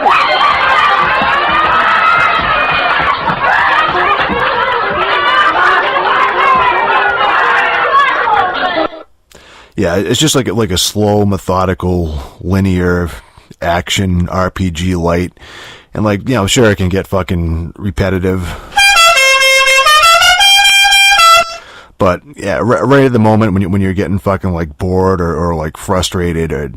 Yeah, it's just like a slow, methodical, linear action RPG light. And like, you know, sure, it can get fucking repetitive. But yeah, right at the moment when you're getting fucking like bored or like frustrated, or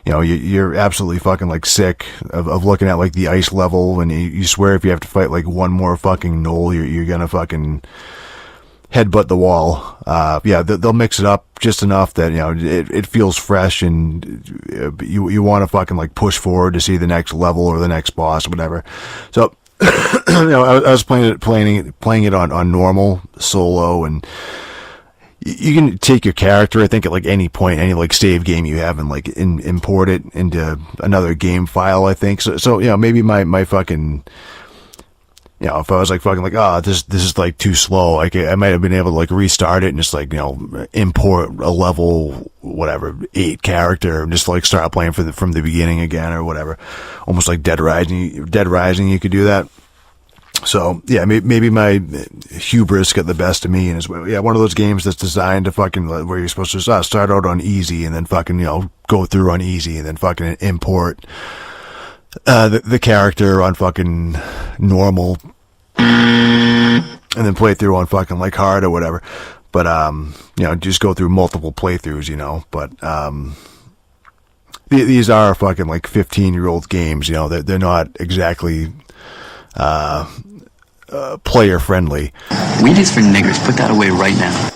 you know, you're absolutely fucking like sick of looking at like the ice level, and you swear if you have to fight like one more fucking knoll, you're gonna fucking headbutt the wall. They'll mix it up just enough that, it feels fresh, and you want to fucking like push forward to see the next level or the next boss or whatever. So, I was playing it on normal solo, and you can take your character, I think, at like any point, any like save game you have, and like import it into another game file, I think. So maybe my fucking, if I was like fucking like, this is like too slow, like I might have been able to like restart it and just like, import a level, whatever, 8 character and just like start playing from the beginning again or whatever. Almost like Dead Rising, you could do that. So, yeah, maybe my hubris got the best of me, and one of those games that's designed to fucking, where you're supposed to start out on easy and then fucking, go through on easy and then fucking import the character on fucking normal and then play through on fucking like hard or whatever. But, just go through multiple playthroughs, but, these are fucking like 15-year-old games, they're not exactly, player friendly. Weed is for niggers. Put that away right now.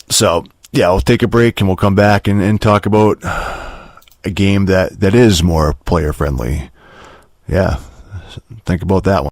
So, we'll take a break and we'll come back and talk about a game that is more player friendly. Yeah, think about that one.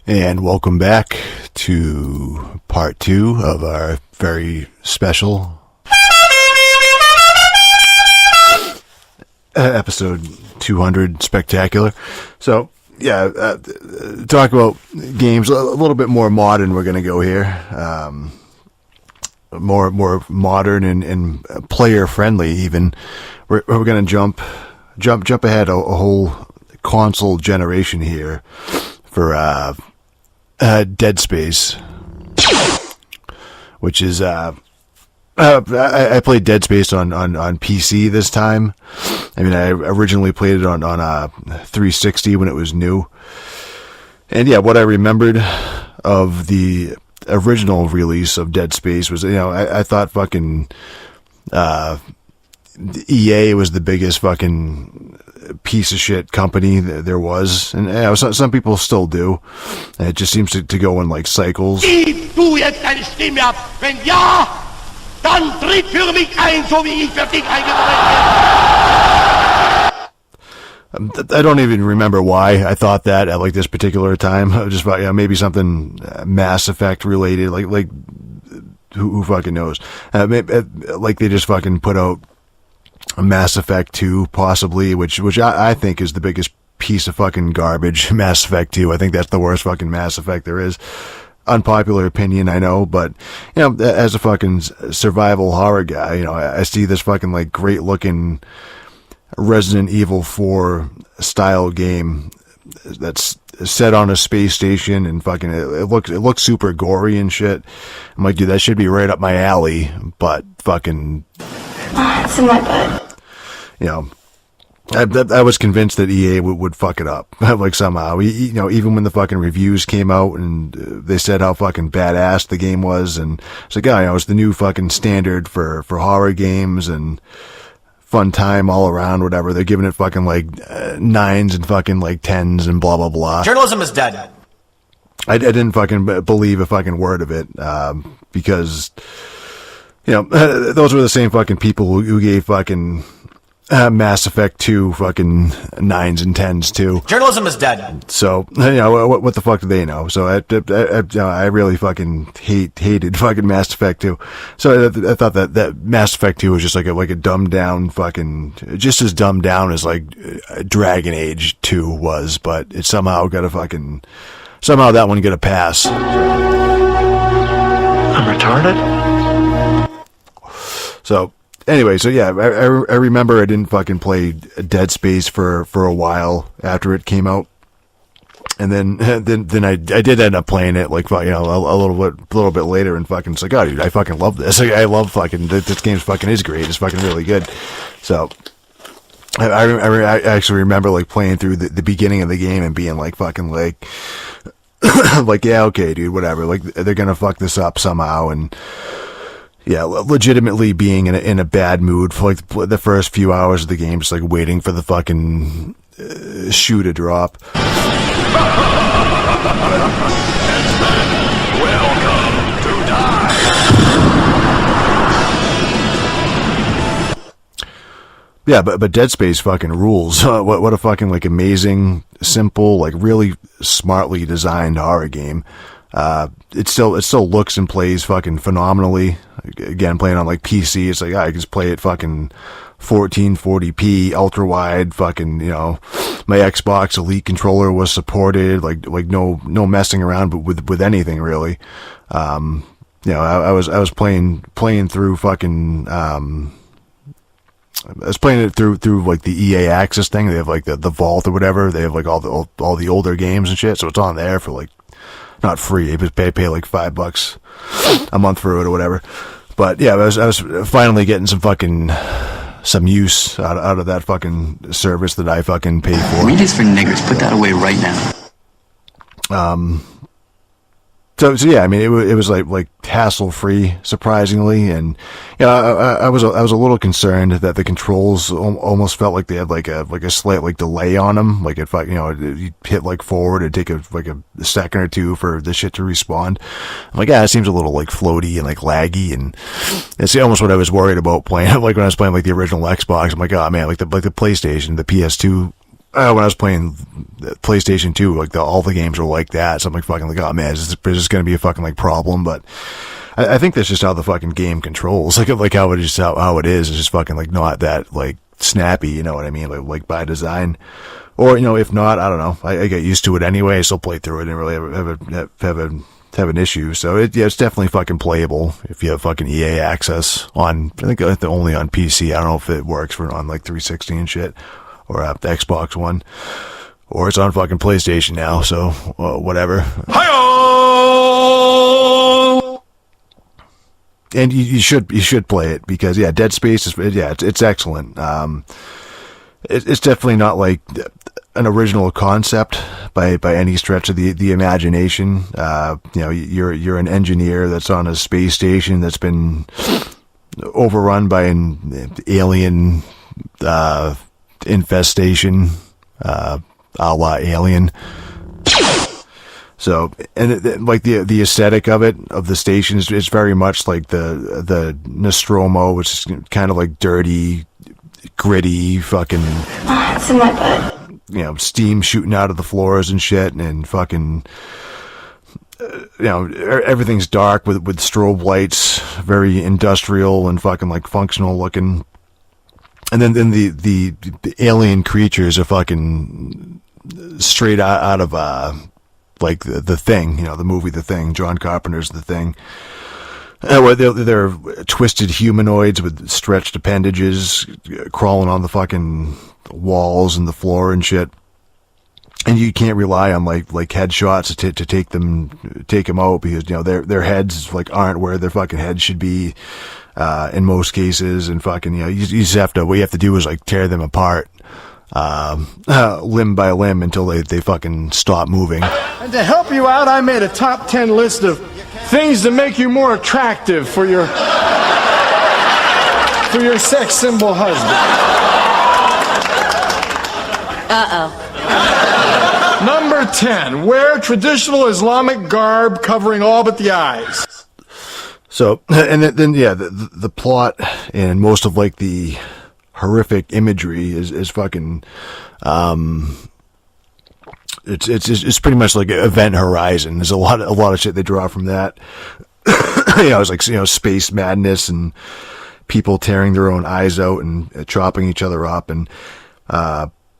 And welcome back to part 2 of our very special episode 200 Spooktacular. So, talk about games a little bit more modern. We're going to go here, more modern and player friendly. Even we're going to jump ahead a whole console generation here for Dead Space, which is I played Dead Space on PC this time. I mean, I originally played it on 360 when it was new, and what I remembered of the original release of Dead Space was, I thought fucking EA was the biggest fucking piece of shit company there was, and some people still do. And it just seems to go in like cycles. Gib du jetzt deine Stimme ab. Wenn ja, dann tritt für mich ein, so wie ich für dich eingetreten. I don't even remember why I thought that at like this particular time. Just maybe something Mass Effect related, like who fucking knows? Like they just fucking put out a Mass Effect 2 possibly, which I think is the biggest piece of fucking garbage. Mass Effect 2. I think that's the worst fucking Mass Effect there is. Unpopular opinion, I know, but as a fucking survival horror guy, I see this fucking like great looking Resident Evil 4 style game that's set on a space station, and fucking it looks super gory and shit. I'm like, dude, that should be right up my alley, but fucking It's in my butt. I was convinced that EA would fuck it up, like somehow. Even when the fucking reviews came out and they said how fucking badass the game was, and it's like, it's the new fucking standard for horror games and fun time all around, whatever. They're giving it fucking like 9s and fucking like 10s and blah blah blah. Journalism is dead. I didn't fucking believe a fucking word of it, because those were the same fucking people who gave fucking Mass Effect 2 fucking 9s and 10s too. Journalism is dead. So, what the fuck do they know? So I really fucking hated fucking Mass Effect 2. So I thought that Mass Effect 2 was just like a dumbed down fucking, just as dumbed down as like Dragon Age 2 was, but it somehow got a fucking, somehow that one got a pass. I'm retarded? So, anyway, so yeah, I remember I didn't fucking play Dead Space for a while after it came out, and then I did end up playing it like a little bit later, and fucking it's like, oh dude, I fucking love this. Like, I love fucking this game. Fucking is great. It's fucking really good. So I actually remember like playing through the beginning of the game and being like fucking like like, yeah, okay, dude, whatever. Like they're gonna fuck this up somehow, and yeah, legitimately being in a bad mood for like the first few hours of the game, just like waiting for the fucking shoe to drop. Welcome to die. Yeah, but Dead Space fucking rules. What a fucking like amazing, simple, like really smartly designed horror game. It still looks and plays fucking phenomenally. Again, playing on like PC, it's like, I can just play it fucking 1440p, ultra wide, fucking, my Xbox Elite controller was supported, like no messing around with anything really. I was playing through fucking, I was playing it through like the EA Access thing. They have like the Vault or whatever. They have like all the older games and shit. So it's on there for like, not free, but pay like $5 a month for it or whatever. But yeah, I was finally getting some use out of that fucking service that I fucking paid for. Weed is for niggers. Put that away right now. So yeah, I mean, it was like hassle free, surprisingly, and I was a little concerned that the controls almost felt like they had like a slight like delay on them. Like if you hit like forward, it'd take a second or two for the shit to respawn. I'm like, it seems a little like floaty and like laggy, and it's almost what I was worried about playing. Like when I was playing like the original Xbox, I'm like, oh man, like the PlayStation, the PS2. When I was playing PlayStation 2, like all the games were like that. So I'm like fucking like, oh man, is this going to be a fucking like problem? But I think that's just how the fucking game controls. Like how it is, how it is. It's just fucking like not that like snappy. You know what I mean? Like by design. Or if not, I don't know. I get used to it anyway. I still play through it and really have an issue. So it's definitely fucking playable if you have fucking EA Access on. I think only on PC. I don't know if it works on like 360 and shit. Or the Xbox One, or it's on fucking PlayStation now, so whatever. Hi-oh! And you should play it because Dead Space is it's excellent. It's definitely not like an original concept by any stretch of the imagination. You're an engineer that's on a space station that's been overrun by an alien infestation, a la Alien. So, and like the aesthetic of the station is very much like the Nostromo, which is kind of like dirty, gritty, fucking. Oh, it's in my butt. Steam shooting out of the floors and shit, and fucking. Everything's dark with strobe lights, very industrial and fucking like functional looking. And then the alien creatures are fucking straight out of like the Thing, the movie The Thing, John Carpenter's The Thing. Where they're twisted humanoids with stretched appendages crawling on the fucking walls and the floor and shit. And you can't rely on like headshots to take them out, because their heads like aren't where their fucking heads should be in most cases, and fucking you just have to, what you have to do is like tear them apart limb by limb until they fucking stop moving. And to help you out, I made a top 10 list of things to make you more attractive for your sex symbol husband. Uh-oh. Number 10, wear traditional Islamic garb covering all but the eyes. So, and then the plot and most of like the horrific imagery is fucking, it's pretty much like Event Horizon. There's a lot of shit they draw from that. It's like, space madness and people tearing their own eyes out and chopping each other up. And,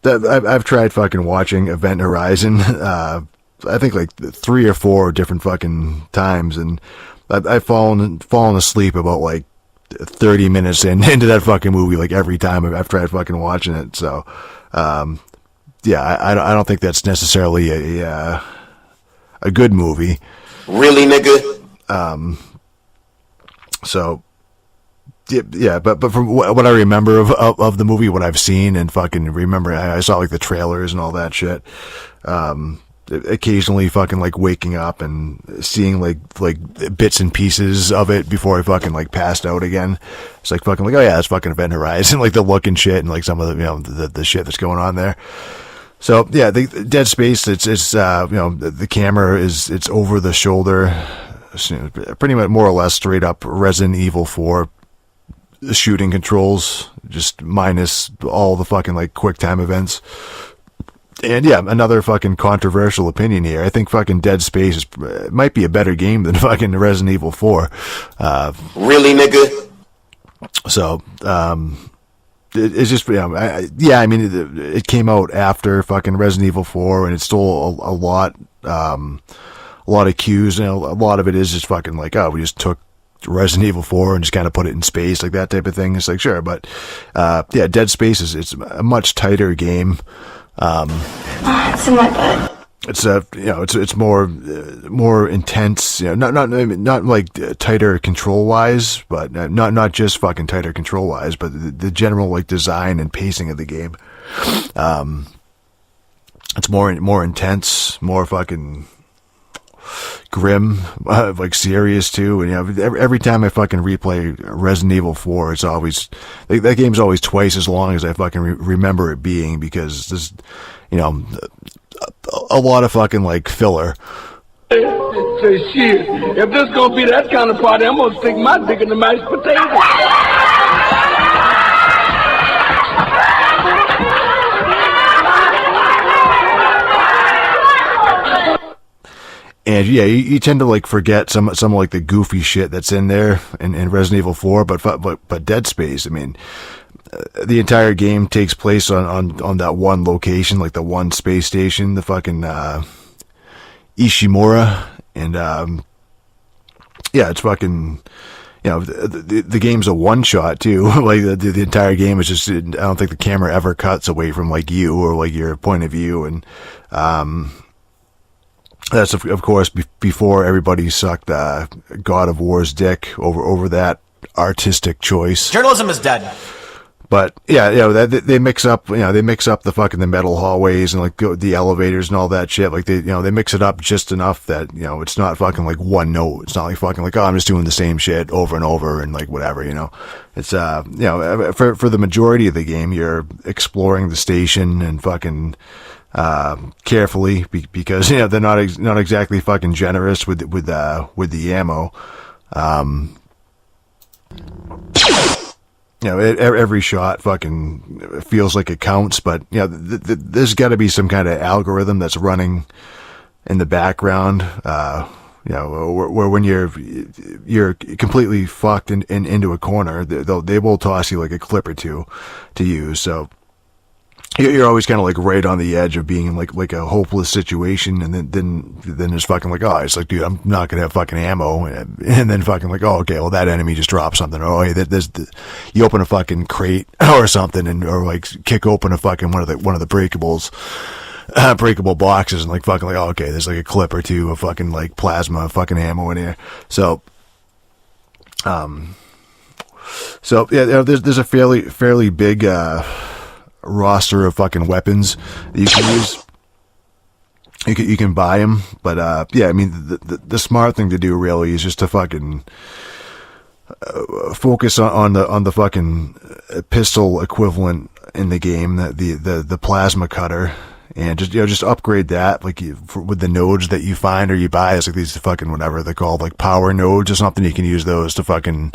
I've tried fucking watching Event Horizon, I think like 3 or 4 different fucking times, and I've fallen asleep about like 30 minutes into that fucking movie, like every time I've tried fucking watching it. So, I don't think that's necessarily a good movie. Really, nigga? So, yeah, but from what I remember of the movie, what I've seen and fucking remember, I saw like the trailers and all that shit. Occasionally fucking like waking up and seeing like bits and pieces of it before I fucking like passed out again. It's like fucking like, oh yeah, that's fucking Event Horizon, like the look and shit and like some of the shit that's going on there. So yeah, the Dead Space, it's the camera it's over the shoulder, pretty much more or less straight up Resident Evil 4 shooting controls, just minus all the fucking like quick time events. And yeah, another fucking controversial opinion here. I think fucking Dead Space might be a better game than fucking Resident Evil 4. Really, nigga? So, it's just, it came out after fucking Resident Evil 4, and it stole a lot of cues. A lot of it is just fucking like, oh, we just took Resident Evil 4 and just kind of put it in space, like that type of thing. It's like, sure, but Dead Space it's a much tighter game. It's in my butt. It's more intense, not like tighter control wise, but not just fucking tighter control wise, but the general like design and pacing of the game. It's more intense, more fucking grim, like serious too. And every time I fucking replay Resident Evil 4, it's always that game's always twice as long as I fucking remember it being, because there's a lot of fucking like filler. Say shit, if this gonna be that kind of party, I'm gonna stick my dick in the mashed potatoes. And yeah, you tend to like forget some like the goofy shit that's in there in Resident Evil 4, but Dead Space, I mean, the entire game takes place on that one location, like the one space station, the fucking Ishimura, and it's fucking, the game's a one shot too. Like the entire game is just, I don't think the camera ever cuts away from like you or like your point of view, and that's of course before everybody sucked God of War's dick over that artistic choice. Journalism is dead. But yeah, they mix up, the fucking the metal hallways and like the elevators and all that shit. Like they mix it up just enough that, it's not fucking like one note. It's not like fucking like, oh, I'm just doing the same shit over and over and like whatever, It's, for the majority of the game, you're exploring the station and fucking, carefully because, they're not exactly fucking generous with the ammo. Every shot fucking feels like it counts, but there's got to be some kind of algorithm that's running in the background. Where when you're completely fucked into a corner, they will toss you like a clip or two to use. So you're always kind of like right on the edge of being in like a hopeless situation, and then there's fucking like, oh, it's like, dude, I'm not gonna have fucking ammo, and then fucking like, oh, okay, well that enemy just dropped something, or oh, hey, you open a fucking crate or something, or like kick open a fucking one of the breakable boxes, and like fucking like, oh, okay, there's like a clip or two of fucking like plasma fucking ammo in here. So yeah, there's a fairly big roster of fucking weapons that you can use. You can buy them, but yeah, I mean the smart thing to do really is just to fucking focus on the fucking pistol equivalent in the game, the plasma cutter, and just upgrade that, like with the nodes that you find or you buy. It's like these fucking whatever they're called, like power nodes or something. You can use those to fucking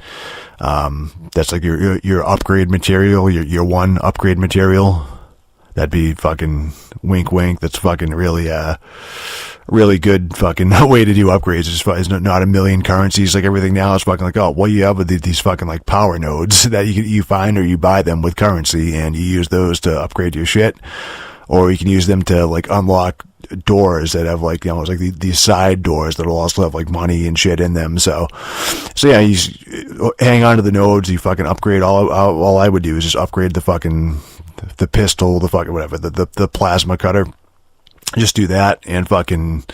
that's like your upgrade material, your one upgrade material. That'd be fucking wink wink. That's fucking really good fucking way to do upgrades. It's not a million currencies like everything now. It's fucking like, oh, well, you have these fucking like power nodes that you find or you buy them with currency, and you use those to upgrade your shit. Or you can use them to like unlock doors that have like, it's like these side doors that'll also have like money and shit in them. So yeah, you hang on to the nodes, you fucking upgrade. All I would do is just upgrade the pistol, the fucking whatever, the plasma cutter. Just do that and fucking,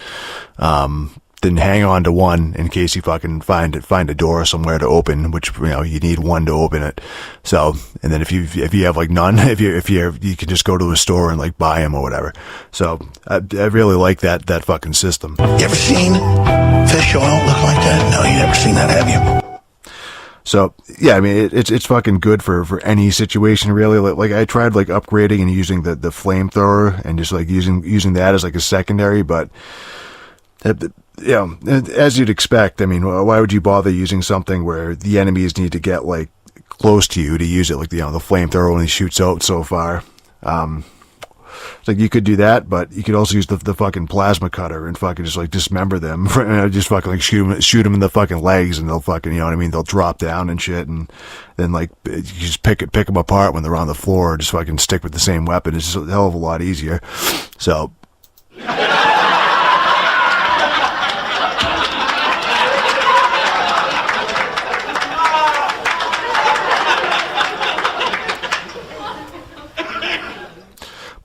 then hang on to one in case you fucking find a door somewhere to open, which, you need one to open it. So, and then if you have like none, you can just go to a store and like buy them or whatever. So I really like that fucking system. You ever seen fish oil look like that? No, you never seen that, have you? So yeah, I mean it's fucking good for any situation really. Like I tried like upgrading and using the flamethrower and just like using that as like a secondary, but as you'd expect, I mean, why would you bother using something where the enemies need to get like close to you to use it? Like the flamethrower only shoots out so far. It's like you could do that, but you could also use the fucking plasma cutter and fucking just like dismember them. Just fucking like shoot them in the fucking legs, and they'll fucking, they'll drop down and shit, and then like you just pick them apart when they're on the floor. Just fucking stick with the same weapon. It's just a hell of a lot easier. So.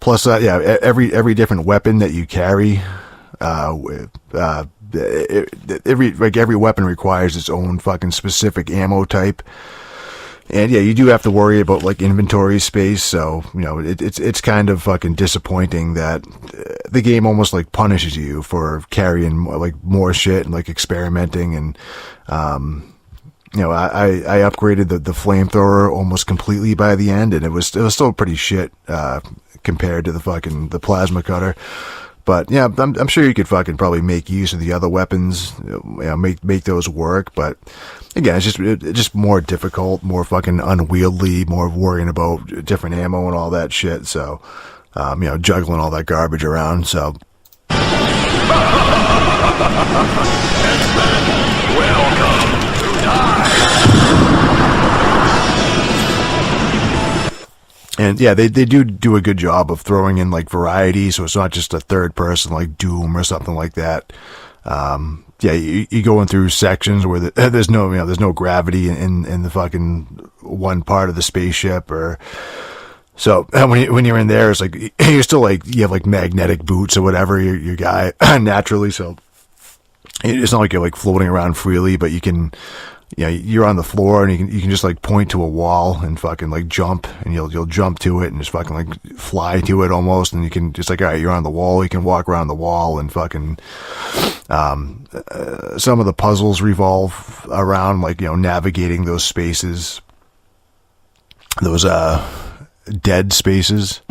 Plus, every different weapon that you carry, every weapon requires its own fucking specific ammo type, and yeah, you do have to worry about like inventory space. So it's kind of fucking disappointing that the game almost like punishes you for carrying like more shit and like experimenting and. I upgraded the flamethrower almost completely by the end, and it was still pretty shit compared to the plasma cutter. But yeah, I'm sure you could fucking probably make use of the other weapons, make those work. But again, it's just more difficult, more fucking unwieldy, more worrying about different ammo and all that shit. So, juggling all that garbage around. So. Welcome to die. And yeah, they do a good job of throwing in like variety, so it's not just a third person like Doom or something like that. Yeah, you going through sections where there's no gravity in the fucking one part of the spaceship, or so when you're in there, it's like you're still like you have like magnetic boots or whatever your guy naturally, so it's not like you're like floating around freely, but you can you're on the floor and you can just like point to a wall and fucking like jump, and you'll jump to it and just fucking like fly to it almost, and you can just like, all right, you're on the wall, you can walk around the wall, and fucking some of the puzzles revolve around like, navigating those spaces, those dead spaces.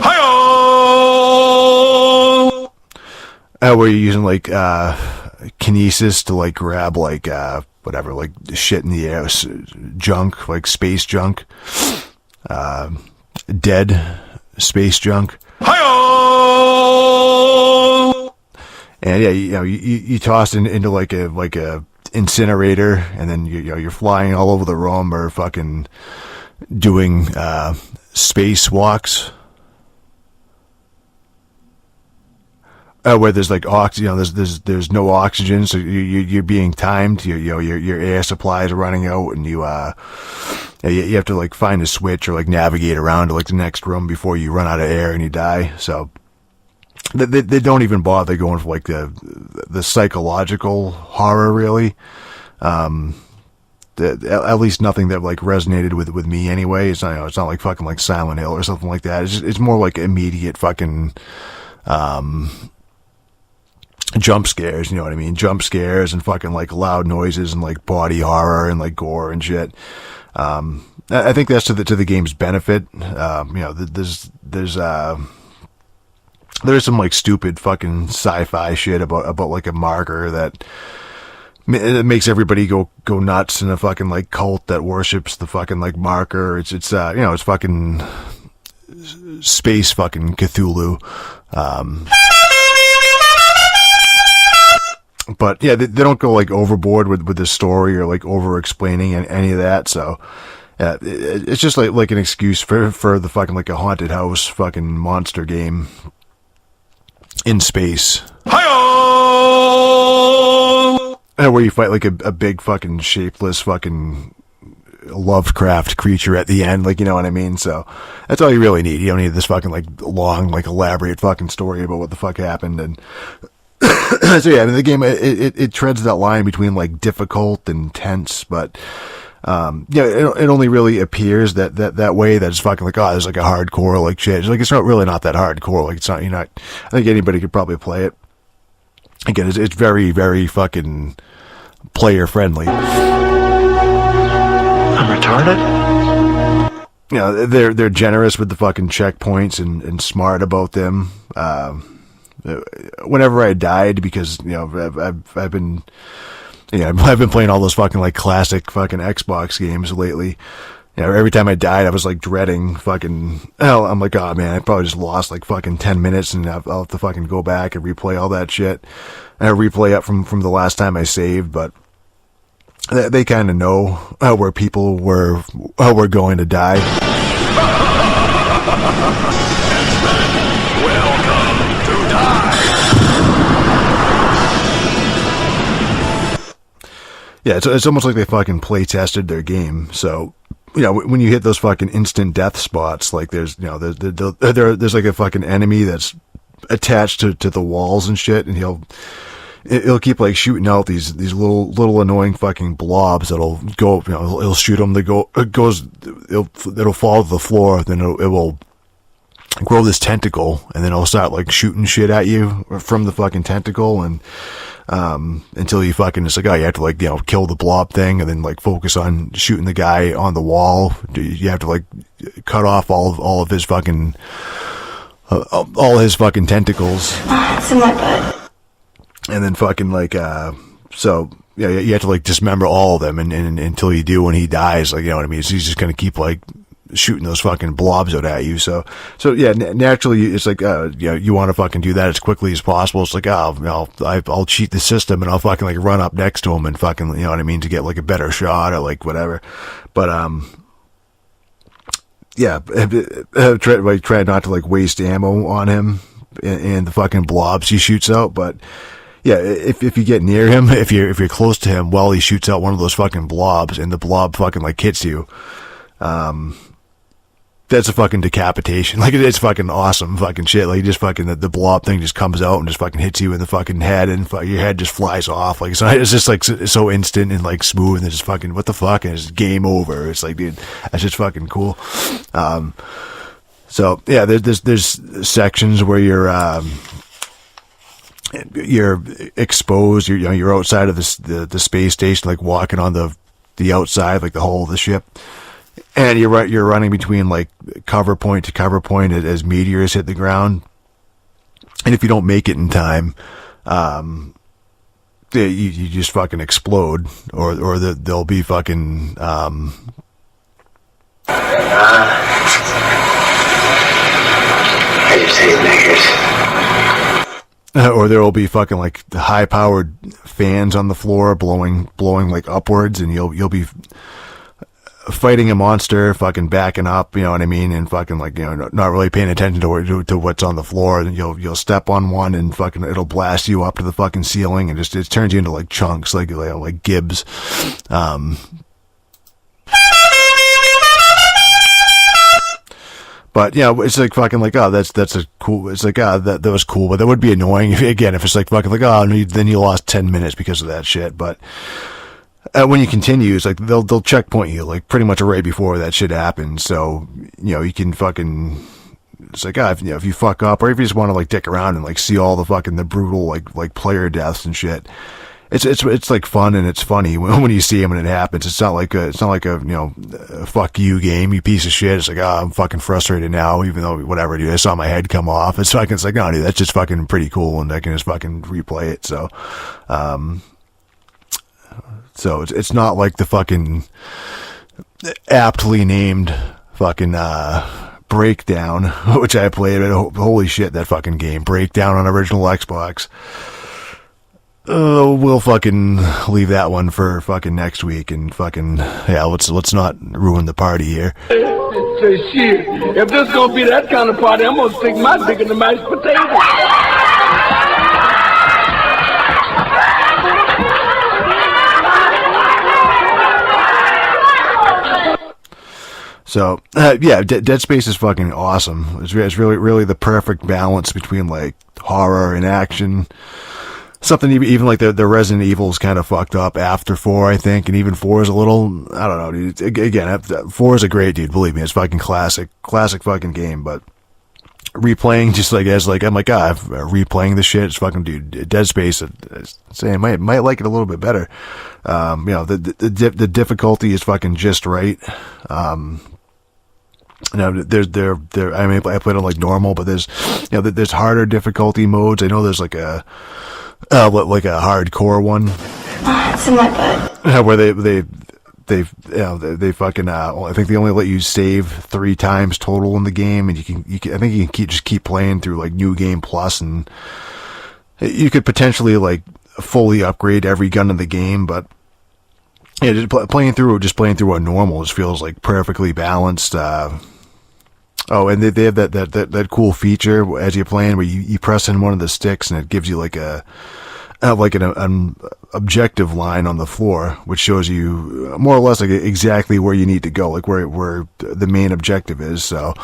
Where you're using like kinesis to like grab like whatever, like shit in the air, junk, like space junk, dead space junk. And yeah, you toss it into like a incinerator, and then you're flying all over the room, or fucking doing space walks. Where there's like there's no oxygen, so you're being timed. Your air supply is running out, and you have to like find a switch or like navigate around to like the next room before you run out of air and you die. So they don't even bother going for like the psychological horror, really. At least nothing that like resonated with me anyway. It's not like fucking like Silent Hill or something like that. It's more like immediate fucking jump scares, you know what I mean? Jump scares and fucking like loud noises and like body horror and like gore and shit. I think that's to the game's benefit. There's some like stupid fucking sci-fi shit about like a marker that it makes everybody go nuts in a fucking like cult that worships the fucking like marker. It's fucking space fucking Cthulhu. But yeah, they don't go like overboard with the story or like over explaining any of that. So it's just like an excuse for the fucking like a haunted house fucking monster game in space. Where you fight like a big fucking shapeless fucking Lovecraft creature at the end, like, you know what I mean? So that's all you really need. You don't need this fucking like long, like elaborate fucking story about what the fuck happened. And so yeah, I mean, the game it treads that line between like difficult and tense, but it only really appears that way, that it's fucking like, oh, there's like a hardcore like shit. It's like, it's not really not that hardcore. Like, it's not, I think anybody could probably play it. Again, it's very, very fucking player friendly. I'm retarded? They're generous with the fucking checkpoints and smart about them. Whenever I died, because I've been playing all those fucking like classic fucking Xbox games lately. Every time I died, I was like dreading fucking hell. I'm like, oh man, I probably just lost like fucking 10 minutes, and I'll have to fucking go back and replay all that shit. And I replay up from the last time I saved, but they kind of know where people were going to die. Yeah, it's almost like they fucking play tested their game. So, when you hit those fucking instant death spots, like there's like a fucking enemy that's attached to the walls and shit, and he'll keep like shooting out these little annoying fucking blobs that'll go, he'll shoot them. It'll fall to the floor, then it will grow this tentacle, and then it'll start like shooting shit at you from the fucking tentacle, and until you fucking, it's like, oh, you have to like, kill the blob thing, and then like focus on shooting the guy on the wall. You have to like cut off all of his fucking all his fucking tentacles. It's in my butt. And then fucking like so yeah, you have to like dismember all of them, and until you do, when he dies, like, you know what I mean? So he's just gonna keep like shooting those fucking blobs out at you. So yeah, naturally it's like, you want to fucking do that as quickly as possible. It's like, I'll cheat the system, and I'll fucking like run up next to him and fucking, you know what I mean, to get like a better shot or like whatever. But yeah, try not to like waste ammo on him and the fucking blobs he shoots out. But yeah, if you get near him, if you're close to him while he shoots out one of those fucking blobs, and the blob fucking like hits you, that's a fucking decapitation. Like, it's fucking awesome fucking shit. Like, just fucking, the blob thing just comes out and just fucking hits you in the fucking head, and your head just flies off. Like, so it's just like so instant and like smooth, and it's just fucking, what the fuck? And it's game over. It's like, dude, that's just fucking cool. So yeah, there's sections where you're exposed. You're outside of the space station, like walking on the outside, like the hull of the ship, and you're running between like cover point to cover point as meteors hit the ground. And if you don't make it in time, you just fucking explode, or there'll be fucking I just hate niggers. Or there will be fucking like high-powered fans on the floor blowing like upwards, and you'll be fighting a monster, fucking backing up, you know what I mean, and fucking like, you know, not really paying attention to what's on the floor, and you'll step on one and fucking it'll blast you up to the fucking ceiling, and it turns you into like chunks, like Gibbs. But, yeah, it's like fucking like, oh, that's a cool, it's like, that was cool, but that would be annoying if it's like fucking like, oh, then you lost 10 minutes because of that shit. But when you continue, it's like they'll checkpoint you like pretty much right before that shit happens. So, you know, you can fucking, it's like, if you fuck up, or if you just want to like dick around and like see all the fucking, the brutal like player deaths and shit. It's like fun, and it's funny when you see them and it happens. It's not like a you know, a fuck you game, you piece of shit. It's like, oh, I'm fucking frustrated now, even though whatever, dude, I saw my head come off. It's like, no, dude, that's just fucking pretty cool, and I can just fucking replay it. So, so it's not like the fucking aptly named fucking Breakdown, which I played. Holy shit, that fucking game, Breakdown on original Xbox. We'll fucking leave that one for fucking next week, and fucking, yeah, let's not ruin the party here. Say, shit, if this gonna be that kind of party, I'm gonna stick my dick in the mashed potatoes. So, yeah, Dead Space is fucking awesome. It's really the perfect balance between like horror and action. Something even like the Resident Evil's kind of fucked up after 4, I think, and even 4 is a little, I don't know, dude. Again, 4 is a great, dude, believe me, it's fucking classic fucking game, but replaying just like as like, I'm like, replaying the shit, it's fucking, dude, Dead Space, I might like it a little bit better. You know, the difficulty is fucking just right. You know, I mean, I played on like normal, but there's, you know, there's harder difficulty modes. I know there's like a hardcore one. It's in my butt. Where they fucking, I think they only let you save 3 times total in the game, and you can I think you can keep playing through like New Game Plus, and you could potentially like fully upgrade every gun in the game, but yeah, just playing through a normal just feels like perfectly balanced. Oh, and they have that cool feature as you're playing where you press in one of the sticks and it gives you like an objective line on the floor, which shows you more or less like exactly where you need to go, like where the main objective is. So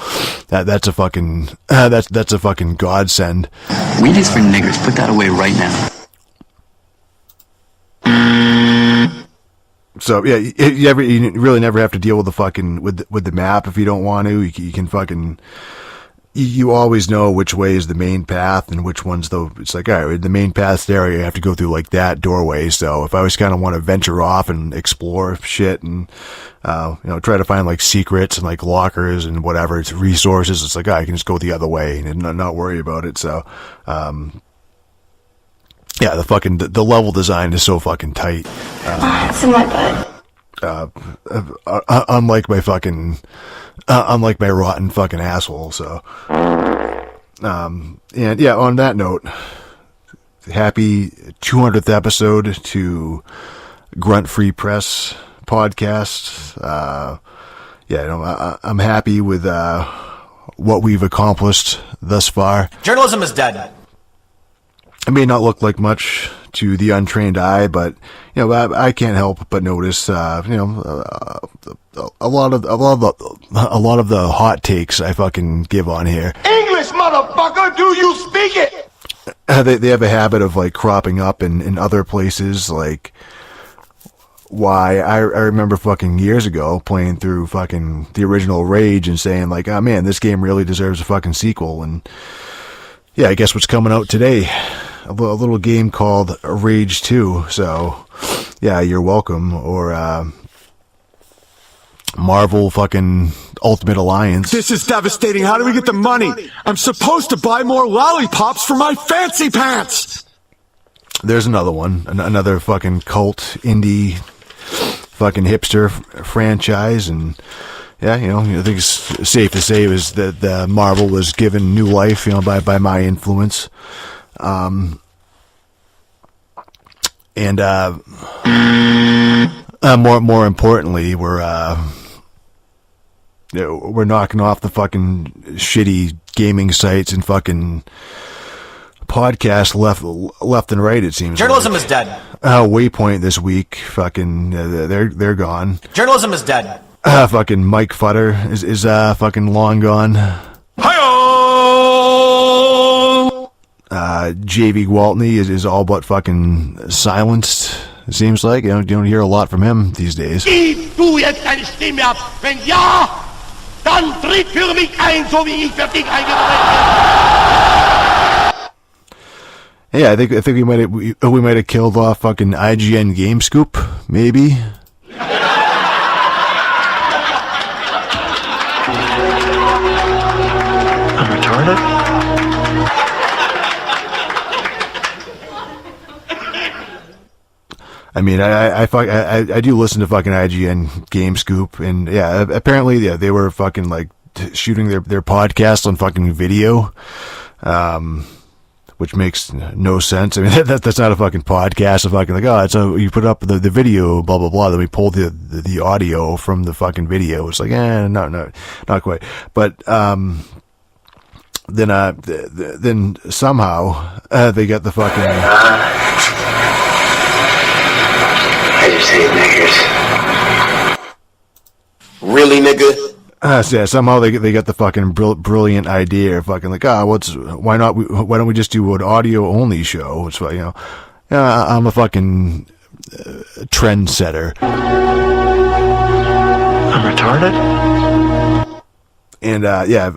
that's a fucking that's a fucking godsend. Weed is for niggers. Put that away right now. So yeah, you really never have to deal with the fucking with the map if you don't want to. You can fucking, you always know which way is the main path and which one's it's like, all right, the main path's there, you have to go through like that doorway. So if I always kind of want to venture off and explore shit and you know, try to find like secrets and like lockers and whatever, it's resources, it's like, I can just go the other way and not worry about it. So yeah, the level design is so fucking tight. It's in my butt. Unlike my rotten fucking asshole. So, and yeah, on that note, happy 200th episode to Grunt Free Press Podcast. Yeah, you know, I'm happy with what we've accomplished thus far. Journalism is dead. It may not look like much to the untrained eye, but I can't help but notice a lot of the hot takes I fucking give on here. English, motherfucker, do you speak it? They have a habit of like cropping up in other places. Like, why I remember fucking years ago playing through fucking the original Rage and saying like, oh man, this game really deserves a fucking sequel. And yeah, I guess what's coming out today, a little game called Rage 2. So yeah, you're welcome. Or Marvel fucking Ultimate Alliance. This is devastating. How do we get the money? I'm supposed to buy more lollipops for my fancy pants. There's another one, another fucking cult indie fucking hipster franchise. And yeah, I think it's safe to say was that Marvel was given new life, by my influence. And more importantly, we're knocking off the fucking shitty gaming sites and fucking podcasts left and right. It seems journalism is dead. Waypoint this week, fucking they're gone. Journalism is dead. Fucking Mike Futter is fucking long gone. Hi-oh! JV Gwaltney is all but fucking silenced. It seems like you don't hear a lot from him these days. Gib du jetzt deine Stimme ab. Wenn ja, dann tritt für mich ein, so wie ich für dich eingetreten bin. Yeah, I think we might have killed off fucking IGN Game Scoop, maybe. I'm retarded? I mean, I do listen to fucking IGN Game Scoop, and yeah, apparently, they were fucking like shooting their podcast on fucking video, which makes no sense. I mean, that's not a fucking podcast. It's fucking like, so you put up the video, blah blah blah. Then we pulled the audio from the fucking video. It's like, not quite. But then somehow they got the fucking. I just hate niggers. Really, nigga? So yeah, somehow they got the fucking brilliant idea of fucking like, why don't we just do an audio only show? It's I'm a fucking trendsetter. I'm retarded? And yeah,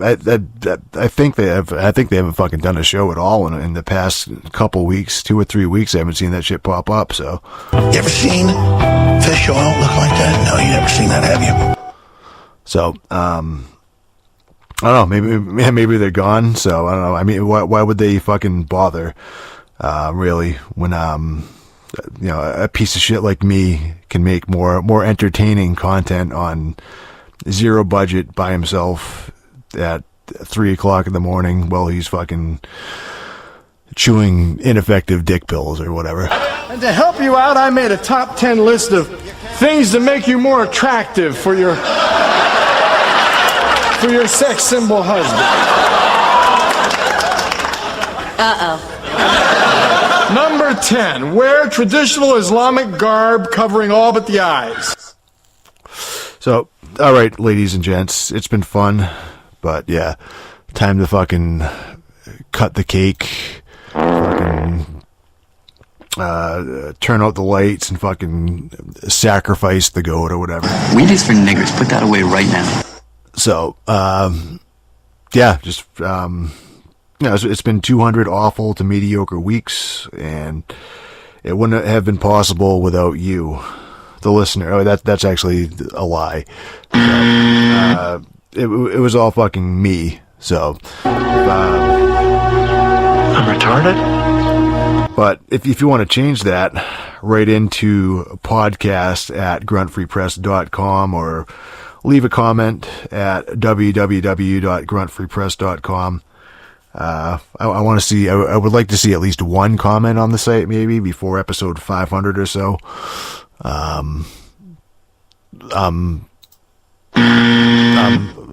I think they haven't fucking done a show at all in the past couple weeks, 2 or 3 weeks. I haven't seen that shit pop up. So You ever seen fish oil look like that? No, you never seen that, have you? So I don't know. Maybe they're gone. So I don't know. I mean, why would they fucking bother? Really, when a piece of shit like me can make more entertaining content on zero budget by himself at 3 o'clock in the morning while he's fucking chewing ineffective dick pills or whatever. And to help you out, I made a top 10 list of things to make you more attractive for your sex symbol husband. Uh-oh. Number 10, wear traditional Islamic garb covering all but the eyes. So, all right, ladies and gents, it's been fun, but yeah, time to fucking cut the cake, fucking turn out the lights, and fucking sacrifice the goat or whatever. Weed is for niggers. Put that away right now. So, yeah, just it's been 200 awful to mediocre weeks, and it wouldn't have been possible without you, the listener. Oh, that's actually a lie. So, it was all fucking me. So, I'm retarded? But if you want to change that, write into podcast at gruntfreepress.com or leave a comment at www.gruntfreepress.com. I want to see, I would like to see at least one comment on the site, maybe before episode 500 or so. I'm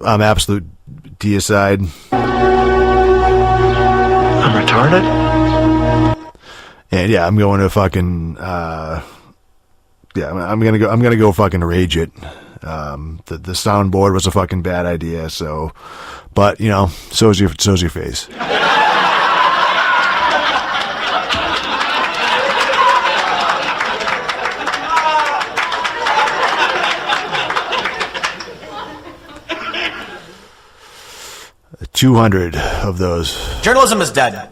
absolute deicide. I'm retarded? And yeah, I'm going to fucking, I'm gonna go fucking rage it. The soundboard was a fucking bad idea, so, but, you know, so's your face. $200 of those. Journalism is dead.